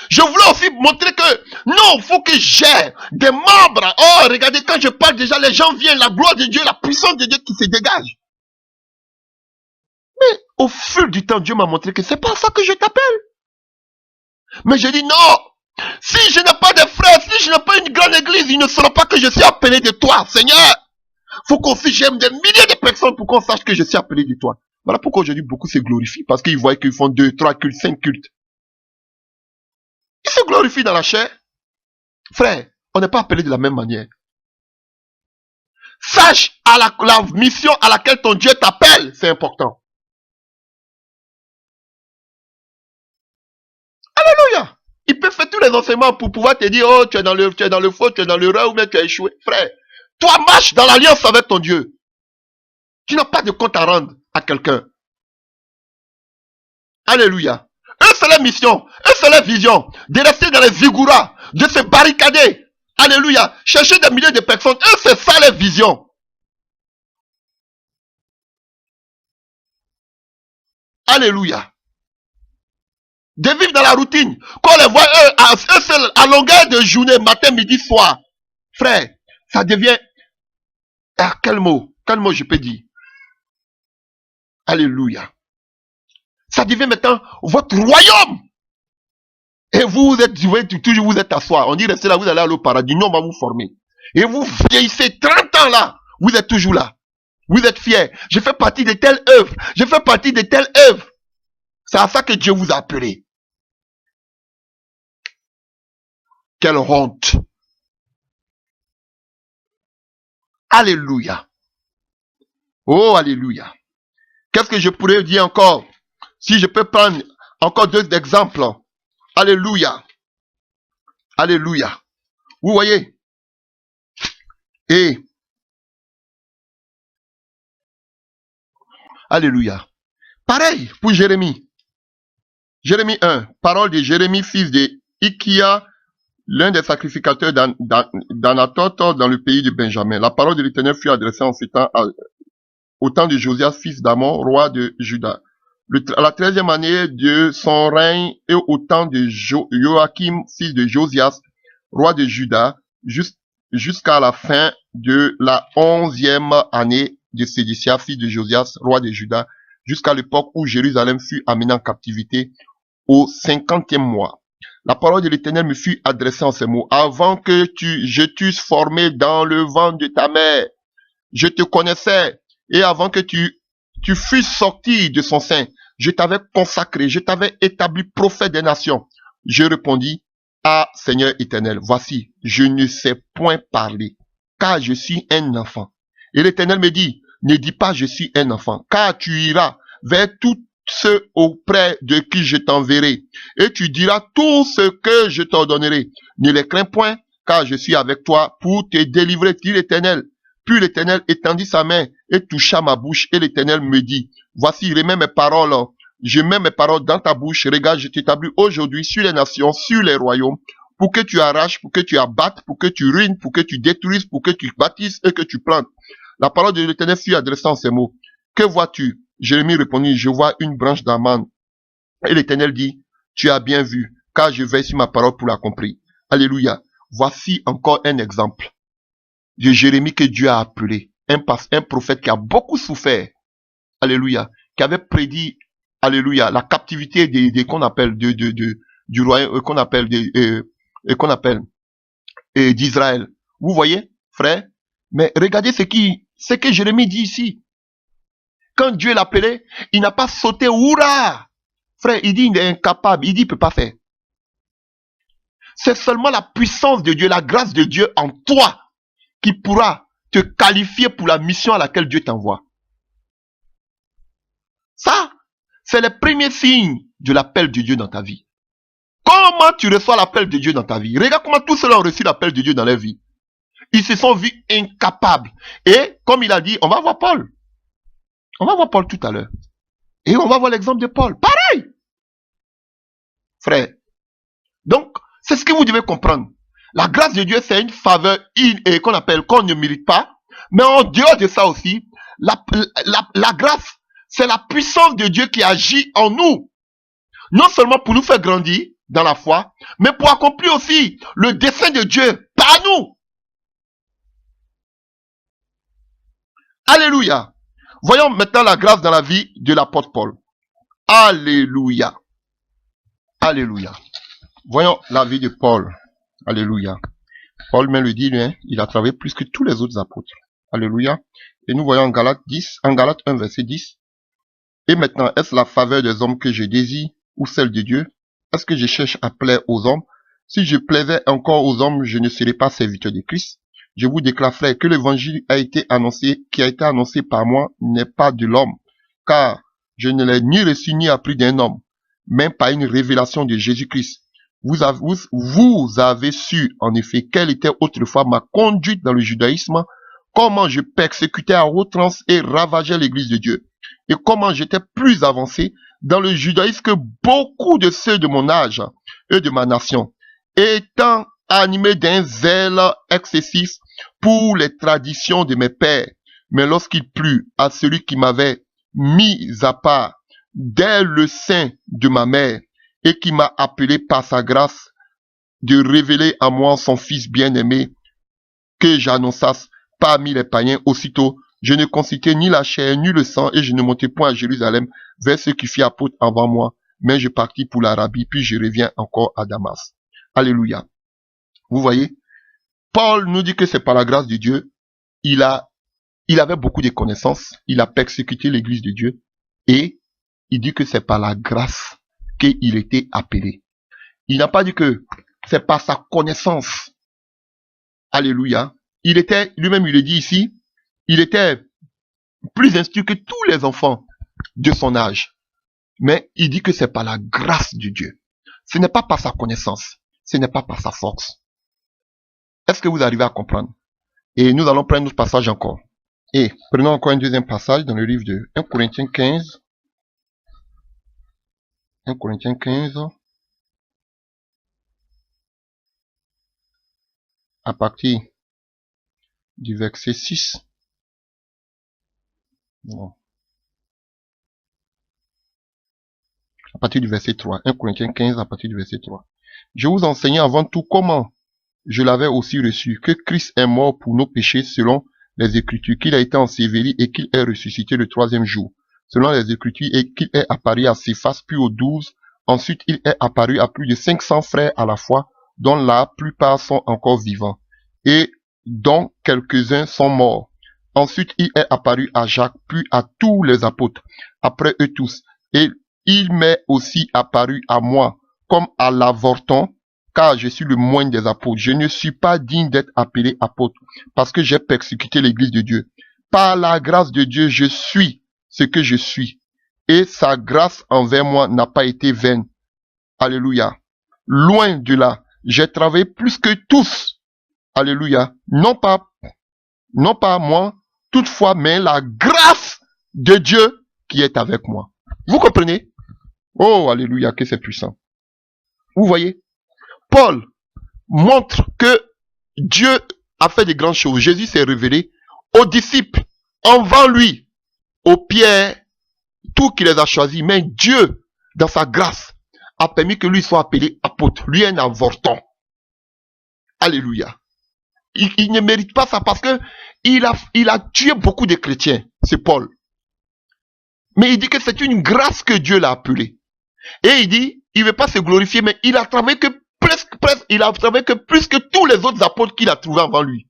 Je voulais aussi montrer que non, il faut que j'ai des membres. Oh, regardez, quand je parle déjà, les gens viennent, la gloire de Dieu, la puissance de Dieu qui se dégage. Au fil du temps, Dieu m'a montré que c'est pas ça que je t'appelle. Mais j'ai dit non. Si je n'ai pas de frères, si je n'ai pas une grande église, ils ne sauront pas que je suis appelé de toi, Seigneur. Faut qu'on fiche j'aime des milliers de personnes pour qu'on sache que je suis appelé de toi. Voilà pourquoi aujourd'hui beaucoup se glorifient. Parce qu'ils voient qu'ils font 2, 3 cultes, 5 cultes. Ils se glorifient dans la chair. Frère, on n'est pas appelé de la même manière. Sache à la mission à laquelle ton Dieu t'appelle, c'est important. Alléluia. Il peut faire tous les enseignements pour pouvoir te dire, oh, tu es dans le faux, tu es dans l'erreur, ou bien tu as échoué. Frère, toi marche dans l'alliance avec ton Dieu. Tu n'as pas de compte à rendre à quelqu'un. Alléluia. Eux, c'est la mission. Eux, c'est la vision. De rester dans les vigouras. De se barricader. Alléluia. Chercher des milliers de personnes. Eux, c'est ça la vision. Alléluia. De vivre dans la routine. Qu'on les voit, eux, à longueur de journée, matin, midi, soir. Frère, ça devient... Ah, quel mot je peux dire? Alléluia. Ça devient maintenant votre royaume. Et vous êtes toujours vous êtes asseoir. On dit restez là, vous allez aller au paradis. Nous, on va vous former. Et vous vieillissez 30 ans là. Vous êtes toujours là. Vous êtes fiers. Je fais partie de telle œuvre. Je fais partie de telle œuvre. C'est à ça que Dieu vous a appelé. Quelle honte. Alléluia. Oh, alléluia. Qu'est-ce que je pourrais dire encore? Si je peux prendre encore 2 exemples. Alléluia. Alléluia. Vous voyez? Et alléluia. Pareil pour Jérémie. Jérémie 1. Parole de Jérémie, fils de Ikia, l'un des sacrificateurs d'Anatot dans le pays de Benjamin. La parole de l'Éternel fut adressée en ce temps au temps de Josias, fils d'Amon, roi de Juda. À la 13e année de son règne et au temps de Joachim, fils de Josias, roi de Juda, jusqu'à la fin de la 11e année de Sédécia, fils de Josias, roi de Juda, jusqu'à l'époque où Jérusalem fut amenée en captivité au 50e mois. La parole de l'Éternel me fut adressée en ces mots. Avant que je t'eusse formé dans le ventre de ta mère, je te connaissais, et avant que tu fusses sorti de son sein, je t'avais consacré, je t'avais établi prophète des nations. Je répondis, ah Seigneur éternel, voici, je ne sais point parler, car je suis un enfant. Et l'Éternel me dit, ne dis pas je suis un enfant, car tu iras vers tous ceux auprès de qui je t'enverrai, et tu diras tout ce que je t'ordonnerai. Ne les crains point, car je suis avec toi pour te délivrer, dit l'Éternel. Puis l'Éternel étendit sa main et toucha ma bouche, et l'Éternel me dit, voici, remets mes paroles, je mets mes paroles dans ta bouche, regarde, je t'établis aujourd'hui sur les nations, sur les royaumes, pour que tu arraches, pour que tu abattes, pour que tu ruines, pour que tu détruises, pour que tu bâtisses et que tu plantes. La parole de l'Éternel fut adressée en ces mots. Que vois-tu? Jérémie répondit, je vois une branche d'amande. Et l'Éternel dit, tu as bien vu, car je veille sur ma parole pour l'accomplir. Alléluia. Voici encore un exemple de Jérémie que Dieu a appelé. Un prophète qui a beaucoup souffert. Alléluia. Qui avait prédit, alléluia, la captivité qu'on appelle du royaume, qu'on appelle d'Israël. Vous voyez, frère? Mais regardez ce que Jérémie dit ici. Quand Dieu l'appelait, il n'a pas sauté, hurrah! Frère, il dit il est incapable, il dit il ne peut pas faire. C'est seulement la puissance de Dieu, la grâce de Dieu en toi qui pourra te qualifier pour la mission à laquelle Dieu t'envoie. Ça, c'est le premier signe de l'appel de Dieu dans ta vie. Comment tu reçois l'appel de Dieu dans ta vie? Regarde comment tous ceux-là ont reçu l'appel de Dieu dans leur vie. Ils se sont vus incapables. Et comme il a dit, on va voir Paul. On va voir Paul tout à l'heure. Et on va voir l'exemple de Paul. Pareil. Frère. Donc, c'est ce que vous devez comprendre. La grâce de Dieu, c'est une faveur qu'on ne mérite pas. Mais en dehors de ça aussi, la grâce, c'est la puissance de Dieu qui agit en nous. Non seulement pour nous faire grandir dans la foi, mais pour accomplir aussi le dessein de Dieu par nous. Alléluia. Voyons maintenant la grâce dans la vie de l'apôtre Paul. Alléluia. Alléluia. Voyons la vie de Paul. Alléluia. Paul même le dit, lui, hein, il a travaillé plus que tous les autres apôtres. Alléluia. Et nous voyons en Galates 1, verset 10. Et maintenant, est-ce la faveur des hommes que je désire ou celle de Dieu? Est-ce que je cherche à plaire aux hommes? Si je plaisais encore aux hommes, je ne serais pas serviteur de Christ. Je vous déclare, frère, que l'évangile qui a été annoncé par moi n'est pas de l'homme, car je ne l'ai ni reçu ni appris d'un homme, mais par une révélation de Jésus-Christ. Vous avez su, en effet, quelle était autrefois ma conduite dans le judaïsme, comment je persécutais à outrance et ravageais l'église de Dieu, et comment j'étais plus avancé dans le judaïsme que beaucoup de ceux de mon âge et de ma nation, étant animé d'un zèle excessif pour les traditions de mes pères. Mais lorsqu'il plut à celui qui m'avait mis à part dès le sein de ma mère et qui m'a appelé par sa grâce de révéler à moi son fils bien-aimé que j'annonçasse parmi les païens, aussitôt je ne consultai ni la chair ni le sang et je ne montai point à Jérusalem vers ceux qui firent apôtre avant moi, mais je partis pour l'Arabie, puis je reviens encore à Damas. Alléluia. Vous voyez, Paul nous dit que c'est par la grâce de Dieu. Il avait beaucoup de connaissances. Il a persécuté l'église de Dieu. Et il dit que c'est par la grâce qu'il était appelé. Il n'a pas dit que c'est par sa connaissance. Alléluia. Il était, lui-même il le dit ici, il était plus instruit que tous les enfants de son âge. Mais il dit que c'est par la grâce de Dieu. Ce n'est pas par sa connaissance. Ce n'est pas par sa force. Est-ce que vous arrivez à comprendre? Et nous allons prendre notre passage encore. Et prenons encore un deuxième passage dans le livre de 1 Corinthiens 15. 1 Corinthiens 15. À partir du verset 6. Non. À partir du verset 3. 1 Corinthiens 15 à partir du verset 3. Je vous enseignais avant tout comment je l'avais aussi reçu, que Christ est mort pour nos péchés selon les Écritures, qu'il a été enseveli et qu'il est ressuscité le troisième jour, selon les Écritures, et qu'il est apparu à Céphas, puis aux 12. Ensuite, il est apparu à plus de 500 frères à la fois, dont la plupart sont encore vivants, et dont quelques-uns sont morts. Ensuite, il est apparu à Jacques, puis à tous les apôtres, après eux tous. Et il m'est aussi apparu à moi, comme à l'avorton, car je suis le moindre des apôtres. Je ne suis pas digne d'être appelé apôtre, parce que j'ai persécuté l'église de Dieu. Par la grâce de Dieu, je suis ce que je suis. Et sa grâce envers moi n'a pas été vaine. Alléluia. Loin de là, j'ai travaillé plus que tous. Alléluia. Non pas moi, toutefois, mais la grâce de Dieu qui est avec moi. Vous comprenez? Oh, alléluia, que c'est puissant. Vous voyez? Paul montre que Dieu a fait de grandes choses. Jésus s'est révélé aux disciples, envers lui, aux Pierre, tout qui les a choisis. Mais Dieu, dans sa grâce, a permis que lui soit appelé apôtre. Lui, un avorton. Alléluia. Il ne mérite pas ça parce que il a tué beaucoup de chrétiens, c'est Paul. Mais il dit que c'est une grâce que Dieu l'a appelé. Et il dit, il ne veut pas se glorifier, mais il a travaillé que plus que tous les autres apôtres qu'il a trouvés avant lui.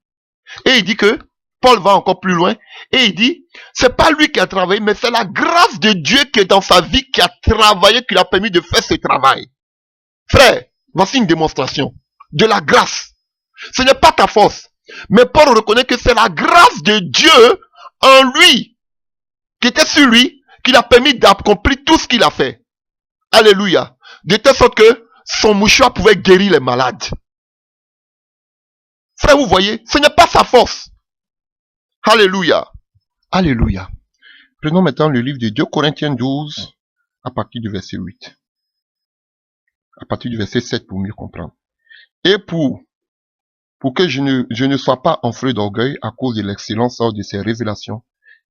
Et il dit que Paul va encore plus loin. Et il dit, c'est pas lui qui a travaillé, mais c'est la grâce de Dieu qui est dans sa vie, qui a travaillé, qui l'a permis de faire ce travail. Frère, voici une démonstration de la grâce. Ce n'est pas ta force. Mais Paul reconnaît que c'est la grâce de Dieu en lui, qui était sur lui, qui l'a permis d'accomplir tout ce qu'il a fait. Alléluia. De telle sorte que son mouchoir pouvait guérir les malades. Frère, vous voyez, ce n'est pas sa force. Alléluia. Alléluia. Prenons maintenant le livre de 2 Corinthiens 12, à partir du verset 8. À partir du verset 7 pour mieux comprendre. Et pour que je ne sois pas enflé d'orgueil à cause de l'excellence de ces révélations,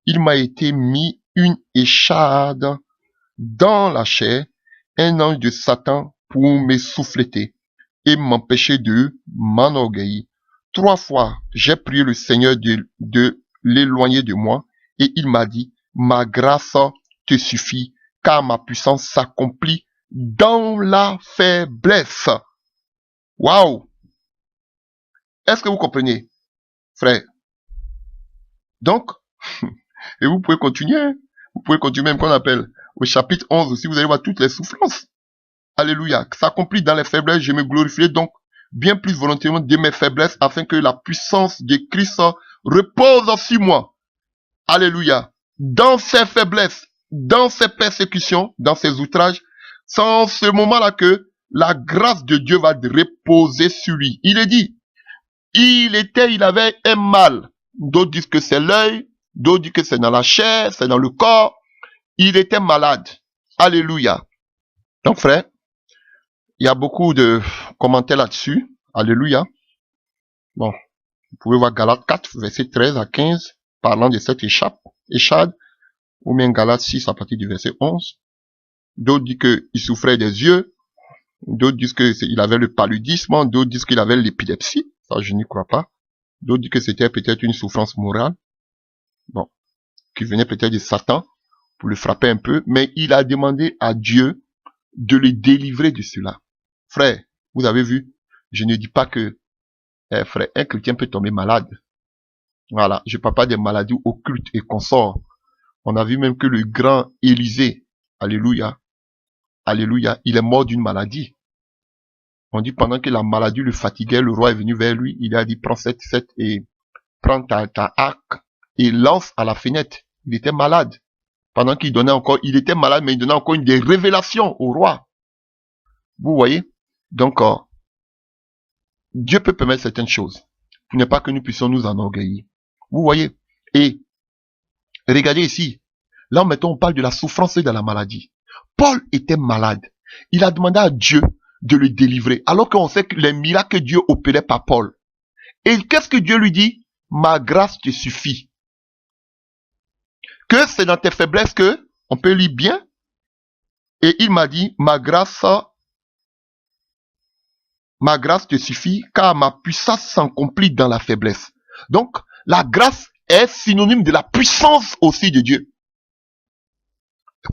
il m'a été mis une écharde dans la chair, un ange de Satan pour me souffleter et m'empêcher de m'enorgueillir. 3 fois, j'ai prié le Seigneur de l'éloigner de moi, et il m'a dit, ma grâce te suffit, car ma puissance s'accomplit dans la faiblesse. Waouh! Est-ce que vous comprenez, frère? Donc, et vous pouvez continuer, hein. Vous pouvez continuer même qu'on appelle au chapitre 11 aussi, vous allez voir toutes les souffrances. Alléluia. S'accomplit dans les faiblesses, je me glorifierai donc bien plus volontairement de mes faiblesses afin que la puissance de Christ repose sur moi. Alléluia. Dans ces faiblesses, dans ces persécutions, dans ces outrages, c'est en ce moment-là que la grâce de Dieu va reposer sur lui. Il est dit, il avait un mal. D'autres disent que c'est l'œil, d'autres disent que c'est dans la chair, c'est dans le corps. Il était malade. Alléluia. Donc frère, il y a beaucoup de commentaires là-dessus. Alléluia. Bon, vous pouvez voir Galates 4, verset 13 à 15, parlant de cette échade, ou bien Galates 6 à partir du verset 11. D'autres disent qu'il souffrait des yeux, d'autres disent qu'il avait le paludisme, d'autres disent qu'il avait l'épilepsie, ça je n'y crois pas. D'autres disent que c'était peut-être une souffrance morale, bon, qui venait peut-être de Satan, pour le frapper un peu, mais il a demandé à Dieu de le délivrer de cela. Frère, vous avez vu, je ne dis pas que, frère, un chrétien peut tomber malade. Voilà, je parle pas des maladies occultes et consorts. On a vu même que le grand Élisée, alléluia, alléluia, il est mort d'une maladie. On dit pendant que la maladie le fatiguait, le roi est venu vers lui, il a dit prends prends ta arc et lance à la fenêtre. Il était malade. Pendant qu'il donnait encore, il était malade, mais il donnait encore des révélations au roi. Vous voyez? Donc, Dieu peut permettre certaines choses. Pour ne pas que nous puissions nous enorgueillir. Vous voyez? Et, regardez ici. Là, mettons, on parle de la souffrance et de la maladie. Paul était malade. Il a demandé à Dieu de le délivrer. Alors qu'on sait que les miracles que Dieu opérait par Paul. Et qu'est-ce que Dieu lui dit? Ma grâce te suffit. Que c'est dans tes faiblesses que on peut lire bien. Et il m'a dit, ma grâce te suffit, car ma puissance s'accomplit dans la faiblesse. Donc, la grâce est synonyme de la puissance aussi de Dieu.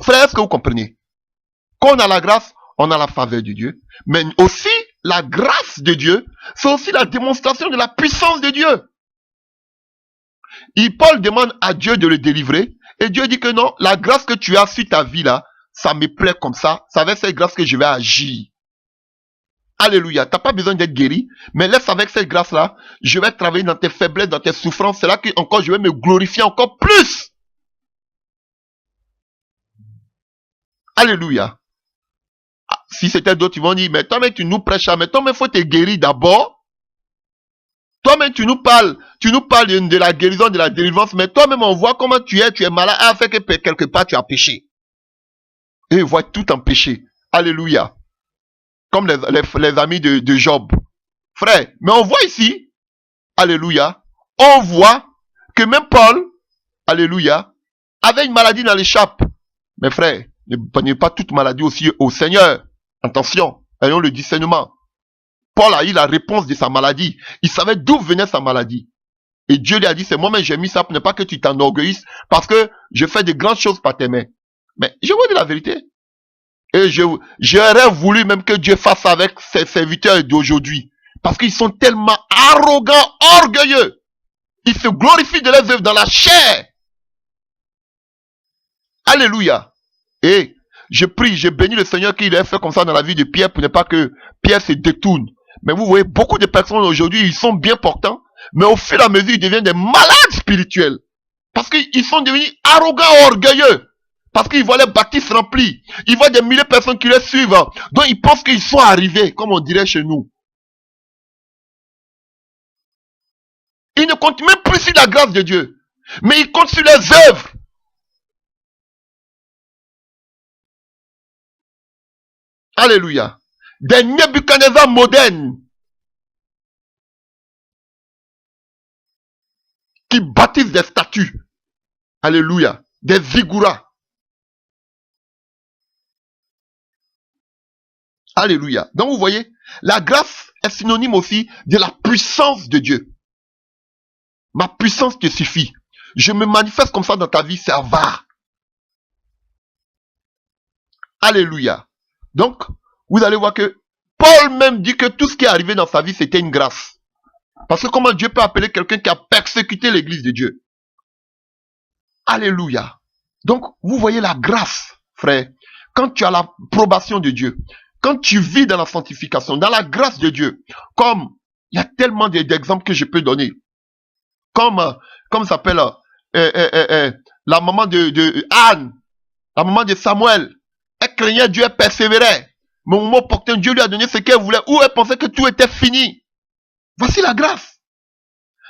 Frère, est-ce que vous comprenez? Quand on a la grâce, on a la faveur de Dieu. Mais aussi, la grâce de Dieu, c'est aussi la démonstration de la puissance de Dieu. Et Paul demande à Dieu de le délivrer. Et Dieu dit que non, la grâce que tu as sur ta vie là, ça me plaît comme ça. C'est avec cette grâce que je vais agir. Alléluia. T'as pas besoin d'être guéri. Mais laisse avec cette grâce là, je vais travailler dans tes faiblesses, dans tes souffrances. C'est là que encore je vais me glorifier encore plus. Alléluia. Si c'était d'autres, ils vont dire, mais toi-même tu nous prêches ça, mais toi-même faut te guérir d'abord. Toi-même tu nous parles de la guérison, de la délivrance, mais toi-même on voit comment tu es malade, à fait que quelque part tu as péché. Et ils voient tout en péché. Alléluia. Comme les amis de Job. Frère, mais on voit ici, alléluia, on voit que même Paul, alléluia, avait une maladie dans l'échappe. Mais frère, ne prenez pas toute maladie aussi au Seigneur. Attention, ayons le discernement. Paul a eu la réponse de sa maladie. Il savait d'où venait sa maladie. Et Dieu lui a dit, c'est moi-même j'ai mis ça pour ne pas que tu t'enorgueillisses, parce que je fais de grandes choses par tes mains. Mais je vous dis la vérité. Et j'aurais voulu même que Dieu fasse avec ses serviteurs d'aujourd'hui. Parce qu'ils sont tellement arrogants, orgueilleux. Ils se glorifient de leurs œuvres dans la chair. Alléluia. Et je prie, je bénis le Seigneur qu'il ait fait comme ça dans la vie de Pierre pour ne pas que Pierre se détourne. Mais vous voyez, beaucoup de personnes aujourd'hui, ils sont bien portants, mais au fur et à mesure, ils deviennent des malades spirituels. Parce qu'ils sont devenus arrogants, orgueilleux. Parce qu'ils voient les bâtisses remplies. Ils voient des milliers de personnes qui les suivent. Donc ils pensent qu'ils sont arrivés, comme on dirait chez nous. Ils ne comptent même plus sur la grâce de Dieu. Mais ils comptent sur les œuvres. Alléluia. Des Nebuchadnezzar modernes. Qui bâtissent des statues. Alléluia. Des vigouras. Alléluia. Donc vous voyez, la grâce est synonyme aussi de la puissance de Dieu. Ma puissance te suffit. Je me manifeste comme ça dans ta vie, ça va. Alléluia. Donc, vous allez voir que Paul même dit que tout ce qui est arrivé dans sa vie, c'était une grâce. Parce que comment Dieu peut appeler quelqu'un qui a persécuté l'église de Dieu? Alléluia. Donc, vous voyez la grâce, frère. Quand tu as l'approbation de Dieu, quand tu vis dans la sanctification, dans la grâce de Dieu, comme il y a tellement d'exemples que je peux donner. Comme s'appelle la maman de Anne, la maman de Samuel. Elle craignait Dieu, elle persévérait. Mais au moment opportun, Dieu lui a donné ce qu'elle voulait, ou elle pensait que tout était fini. Voici la grâce.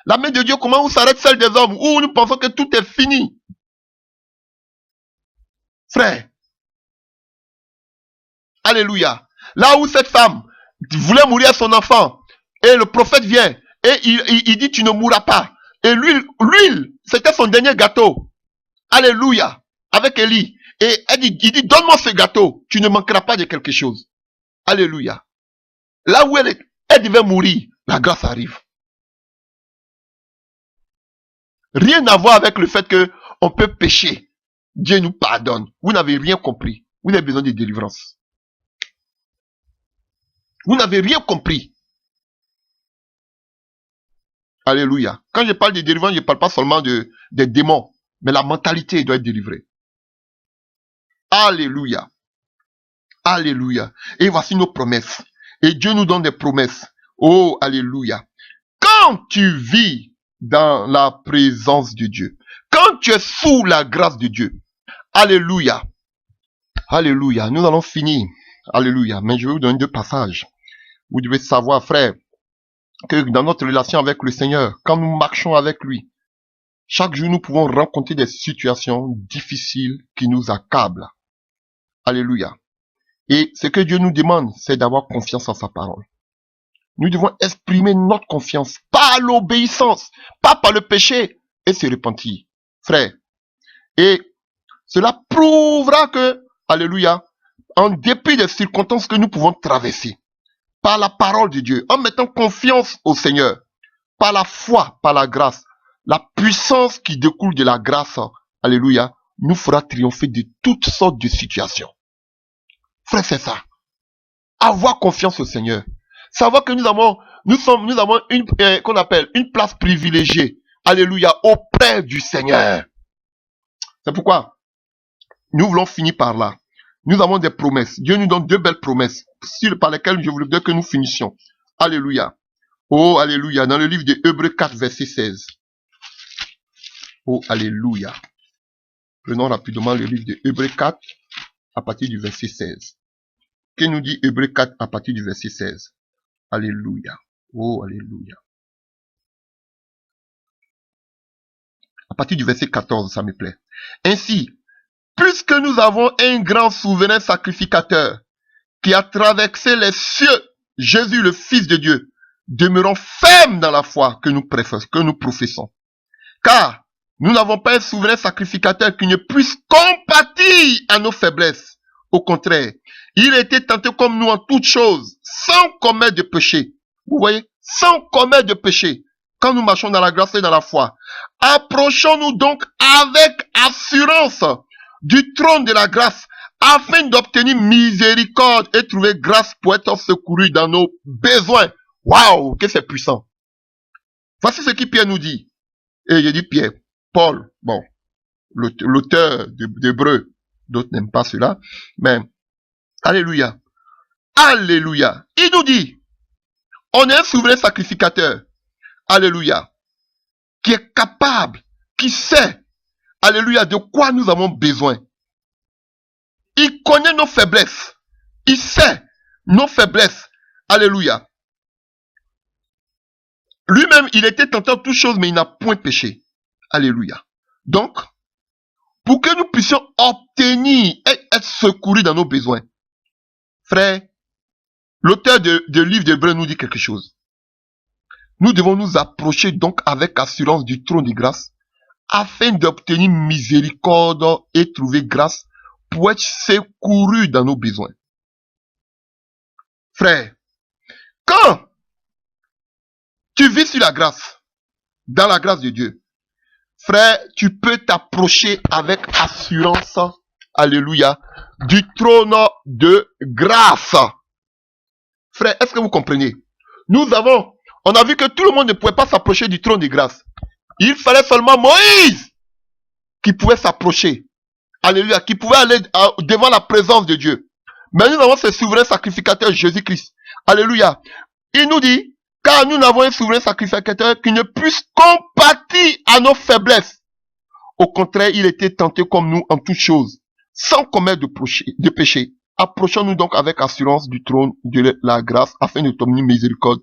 La main de Dieu, comment où s'arrête celle des hommes, où nous pensons que tout est fini. Frère. Alléluia. Là où cette femme voulait mourir à son enfant, et le prophète vient, et il dit, tu ne mourras pas. Et l'huile, c'était son dernier gâteau. Alléluia. Avec Élie. Et il dit, donne-moi ce gâteau. Tu ne manqueras pas de quelque chose. Alléluia. Là où elle devait mourir, la grâce arrive. Rien à voir avec le fait que on peut pécher. Dieu nous pardonne. Vous n'avez rien compris. Vous avez besoin de délivrance. Vous n'avez rien compris. Alléluia. Quand je parle de délivrance, je ne parle pas seulement des démons, mais la mentalité doit être délivrée. Alléluia. Alléluia. Et voici nos promesses. Et Dieu nous donne des promesses. Oh, alléluia. Quand tu vis dans la présence de Dieu, quand tu es sous la grâce de Dieu, alléluia. Alléluia. Nous allons finir. Alléluia. Mais je vais vous donner 2 passages. Vous devez savoir, frère, que dans notre relation avec le Seigneur, quand nous marchons avec lui, chaque jour nous pouvons rencontrer des situations difficiles qui nous accablent. Alléluia. Et ce que Dieu nous demande, c'est d'avoir confiance en sa parole. Nous devons exprimer notre confiance par l'obéissance, pas par le péché, et se repentir, frère. Et cela prouvera que, alléluia, en dépit des circonstances que nous pouvons traverser, par la parole de Dieu, en mettant confiance au Seigneur, par la foi, par la grâce, la puissance qui découle de la grâce, alléluia, nous fera triompher de toutes sortes de situations. Frère, c'est ça. Avoir confiance au Seigneur. Savoir que nous avons une, qu'on appelle une place privilégiée. Alléluia, auprès du Seigneur. C'est pourquoi nous voulons finir par là. Nous avons des promesses. Dieu nous donne 2 belles promesses par lesquelles je voudrais que nous finissions. Alléluia. Oh, alléluia. Dans le livre de Hébreux 4, verset 16. Oh, alléluia. Prenons rapidement le livre de Hébreux 4 à partir du verset 16. Que nous dit Hébreux 4 à partir du verset 16? Alléluia. Oh, alléluia. À partir du verset 14, ça me plaît. Ainsi, puisque nous avons un grand souverain sacrificateur qui a traversé les cieux, Jésus le Fils de Dieu, demeurons fermes dans la foi que nous professons. Car nous n'avons pas un souverain sacrificateur qui ne puisse compatir à nos faiblesses. Au contraire, il était tenté comme nous en toutes choses, sans commettre de péché. Vous voyez, sans commettre de péché. Quand nous marchons dans la grâce et dans la foi, approchons-nous donc avec assurance du trône de la grâce, afin d'obtenir miséricorde et trouver grâce pour être secouru dans nos besoins. Waouh, que c'est puissant. Voici ce que Pierre nous dit. Et je dis Pierre, Paul, bon, l'auteur d'Hébreux, d'autres n'aiment pas cela, mais alléluia. Alléluia. Il nous dit, on est un souverain sacrificateur. Alléluia. Qui est capable, qui sait, alléluia, de quoi nous avons besoin. Il connaît nos faiblesses. Il sait nos faiblesses. Alléluia. Lui-même, il était tenté en toutes choses, mais il n'a point péché. Alléluia. Donc, pour que nous puissions obtenir et être secourus dans nos besoins, frère, l'auteur de livre d'Hébreux nous dit quelque chose. Nous devons nous approcher donc avec assurance du trône de grâce, afin d'obtenir miséricorde et trouver grâce pour être secourus dans nos besoins. Frère, quand tu vis sur la grâce, dans la grâce de Dieu, frère, tu peux t'approcher avec assurance alléluia, du trône de grâce. Frère, est-ce que vous comprenez? On a vu que tout le monde ne pouvait pas s'approcher du trône de grâce. Il fallait seulement Moïse qui pouvait s'approcher. Alléluia, qui pouvait aller devant la présence de Dieu. Mais nous avons ce souverain sacrificateur Jésus-Christ. Alléluia. Il nous dit, car nous n'avons un souverain sacrificateur qui ne puisse compatir à nos faiblesses. Au contraire, il était tenté comme nous en toutes choses, sans commettre de péché. Approchons-nous donc avec assurance du trône de la grâce afin de t'obtenir miséricorde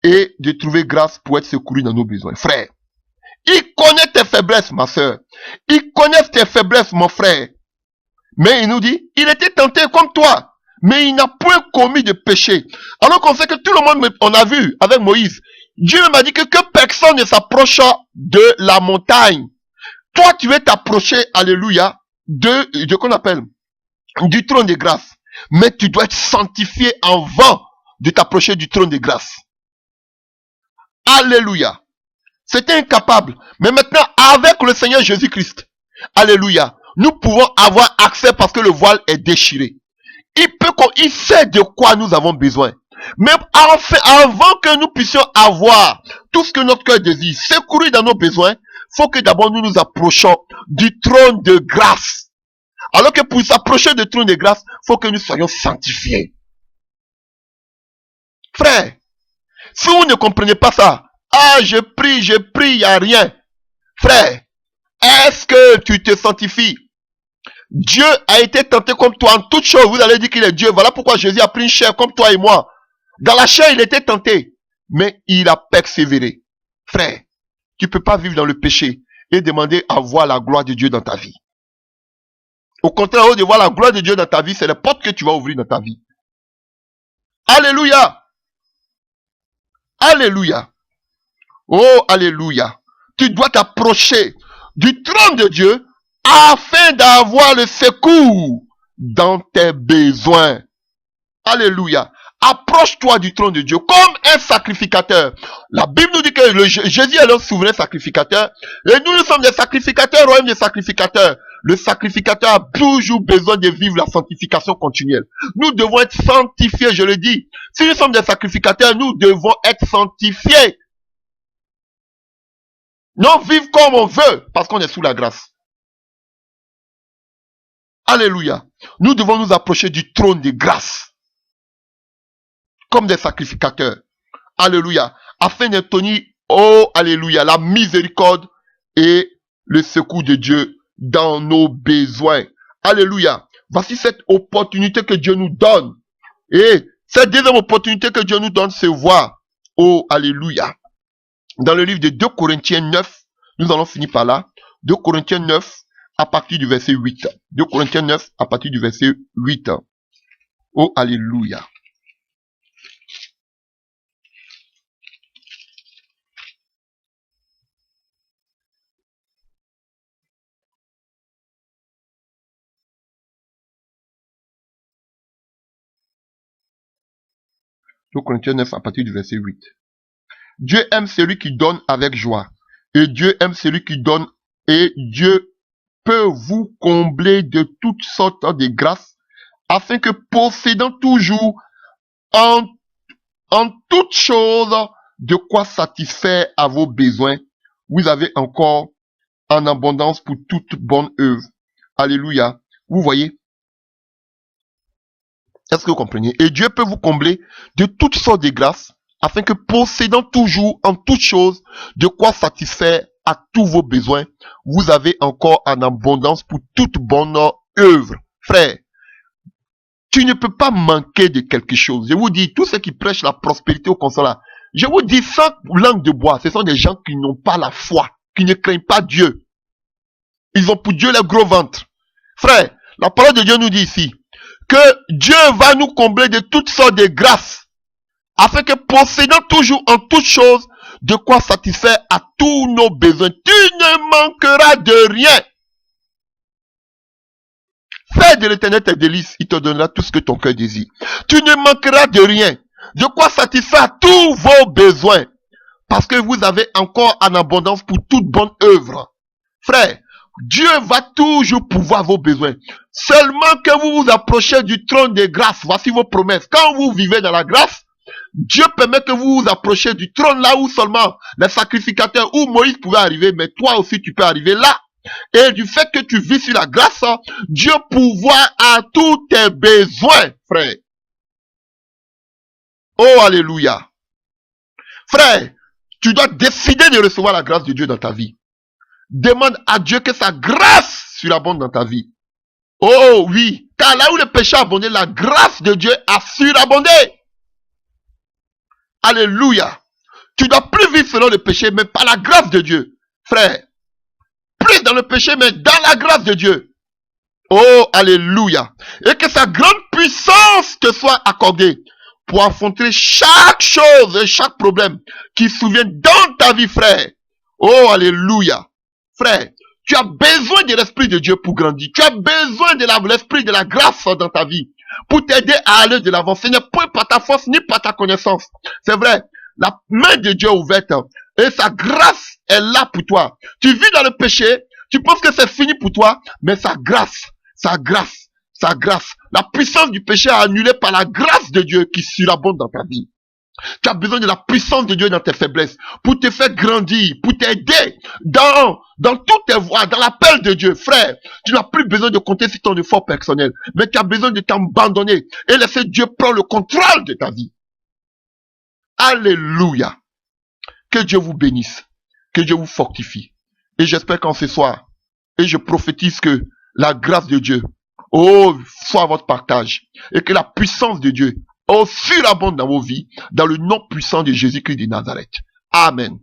et de trouver grâce pour être secouru dans nos besoins. Frère, il connaît tes faiblesses, ma soeur. Il connaît tes faiblesses, mon frère. Mais il nous dit, il était tenté comme toi, mais il n'a point commis de péché. Alors qu'on sait que tout le monde, on a vu avec Moïse, Dieu m'a dit que personne ne s'approche de la montagne. Toi, tu veux t'approcher, alléluia, de qu'on appelle, du trône de grâce. Mais tu dois être sanctifié avant de t'approcher du trône de grâce. Alléluia. C'était incapable. Mais maintenant, avec le Seigneur Jésus-Christ, alléluia, nous pouvons avoir accès parce que le voile est déchiré. Il sait de quoi nous avons besoin. Mais enfin, avant que nous puissions avoir tout ce que notre cœur désire, secourir dans nos besoins, faut que d'abord nous nous approchons du trône de grâce. Alors que pour s'approcher du trône de grâce, faut que nous soyons sanctifiés. Frère, si vous ne comprenez pas ça, je prie, il n'y a rien. Frère, est-ce que tu te sanctifies? Dieu a été tenté comme toi en toutes choses. Vous allez dire qu'il est Dieu. Voilà pourquoi Jésus a pris une chair comme toi et moi. Dans la chair, il était tenté, mais il a persévéré. Frère, tu ne peux pas vivre dans le péché et demander à voir la gloire de Dieu dans ta vie. Au contraire, au lieu de voir la gloire de Dieu dans ta vie, c'est les portes que tu vas ouvrir dans ta vie. Alléluia. Alléluia. Oh, alléluia. Tu dois t'approcher du trône de Dieu afin d'avoir le secours dans tes besoins. Alléluia. Approche-toi du trône de Dieu comme un sacrificateur. La Bible nous dit que Jésus est le souverain sacrificateur. Et nous sommes des sacrificateurs, royaume des sacrificateurs. Le sacrificateur a toujours besoin de vivre la sanctification continuelle. Nous devons être sanctifiés, je le dis. Si nous sommes des sacrificateurs, nous devons être sanctifiés. Non vivre comme on veut, parce qu'on est sous la grâce. Alléluia. Nous devons nous approcher du trône de grâce. Comme des sacrificateurs. Alléluia. Afin d'obtenir, oh, alléluia, la miséricorde et le secours de Dieu dans nos besoins. Alléluia. Voici cette opportunité que Dieu nous donne. Et cette deuxième opportunité que Dieu nous donne, c'est voir. Oh, alléluia. Dans le livre de 2 Corinthiens 9, nous allons finir par là. 2 Corinthiens 9, à partir du verset 8. 2 Corinthiens 9, à partir du verset 8. Oh, alléluia. Donc, Corinthiens 9 à partir du verset 8. Dieu aime celui qui donne avec joie. Et Dieu aime celui qui donne. Et Dieu peut vous combler de toutes sortes de grâces, afin que possédant toujours en toutes choses de quoi satisfaire à vos besoins, vous avez encore en abondance pour toute bonne œuvre. Alléluia. Vous voyez? Est-ce que vous comprenez? Et Dieu peut vous combler de toutes sortes de grâces, afin que possédant toujours en toutes choses de quoi satisfaire à tous vos besoins, vous avez encore en abondance pour toute bonne œuvre. Frère, tu ne peux pas manquer de quelque chose. Je vous dis, tous ceux qui prêchent la prospérité au consulat, je vous dis, sans langue de bois, ce sont des gens qui n'ont pas la foi, qui ne craignent pas Dieu. Ils ont pour Dieu le gros ventre. Frère, la parole de Dieu nous dit ici, que Dieu va nous combler de toutes sortes de grâces, afin que possédant toujours en toutes choses de quoi satisfaire à tous nos besoins, tu ne manqueras de rien. Fais de l'Éternel tes délices, il te donnera tout ce que ton cœur désire. Tu ne manqueras de rien, de quoi satisfaire à tous vos besoins, parce que vous avez encore en abondance pour toute bonne œuvre. Frère, Dieu va toujours pouvoir vos besoins. Seulement que vous vous approchez du trône des grâces. Voici vos promesses. Quand vous vivez dans la grâce, Dieu permet que vous vous approchiez du trône là où seulement les sacrificateurs ou Moïse pouvait arriver, mais toi aussi tu peux arriver là. Et du fait que tu vis sur la grâce, Dieu pourvoit à tous tes besoins, frère. Oh, alléluia. Frère, tu dois décider de recevoir la grâce de Dieu dans ta vie. Demande à Dieu que sa grâce surabonde dans ta vie. Oh oui, car là où le péché a abondé, la grâce de Dieu a surabondé. Alléluia. Tu dois plus vivre selon le péché, mais par la grâce de Dieu. Frère, plus dans le péché, mais dans la grâce de Dieu. Oh, alléluia. Et que sa grande puissance te soit accordée pour affronter chaque chose et chaque problème qui surviennent dans ta vie, frère. Oh, alléluia. Frère, tu as besoin de l'Esprit de Dieu pour grandir. Tu as besoin de l'Esprit de la grâce dans ta vie pour t'aider à aller de l'avant. Ce n'est point par ta force ni par ta connaissance. C'est vrai, la main de Dieu est ouverte et sa grâce est là pour toi. Tu vis dans le péché, tu penses que c'est fini pour toi, mais sa grâce, la puissance du péché est annulée par la grâce de Dieu qui surabonde dans ta vie. Tu as besoin de la puissance de Dieu dans tes faiblesses, pour te faire grandir, pour t'aider dans toutes tes voies, dans l'appel de Dieu. Frère, tu n'as plus besoin de compter sur ton effort personnel, mais tu as besoin de t'abandonner et laisser Dieu prendre le contrôle de ta vie. Alléluia. Que Dieu vous bénisse, que Dieu vous fortifie. Et j'espère qu'en ce soir, et je prophétise que la grâce de Dieu, oh, soit votre partage, et que la puissance de Dieu, oh, surabonde dans vos vies, dans le nom puissant de Jésus-Christ de Nazareth. Amen.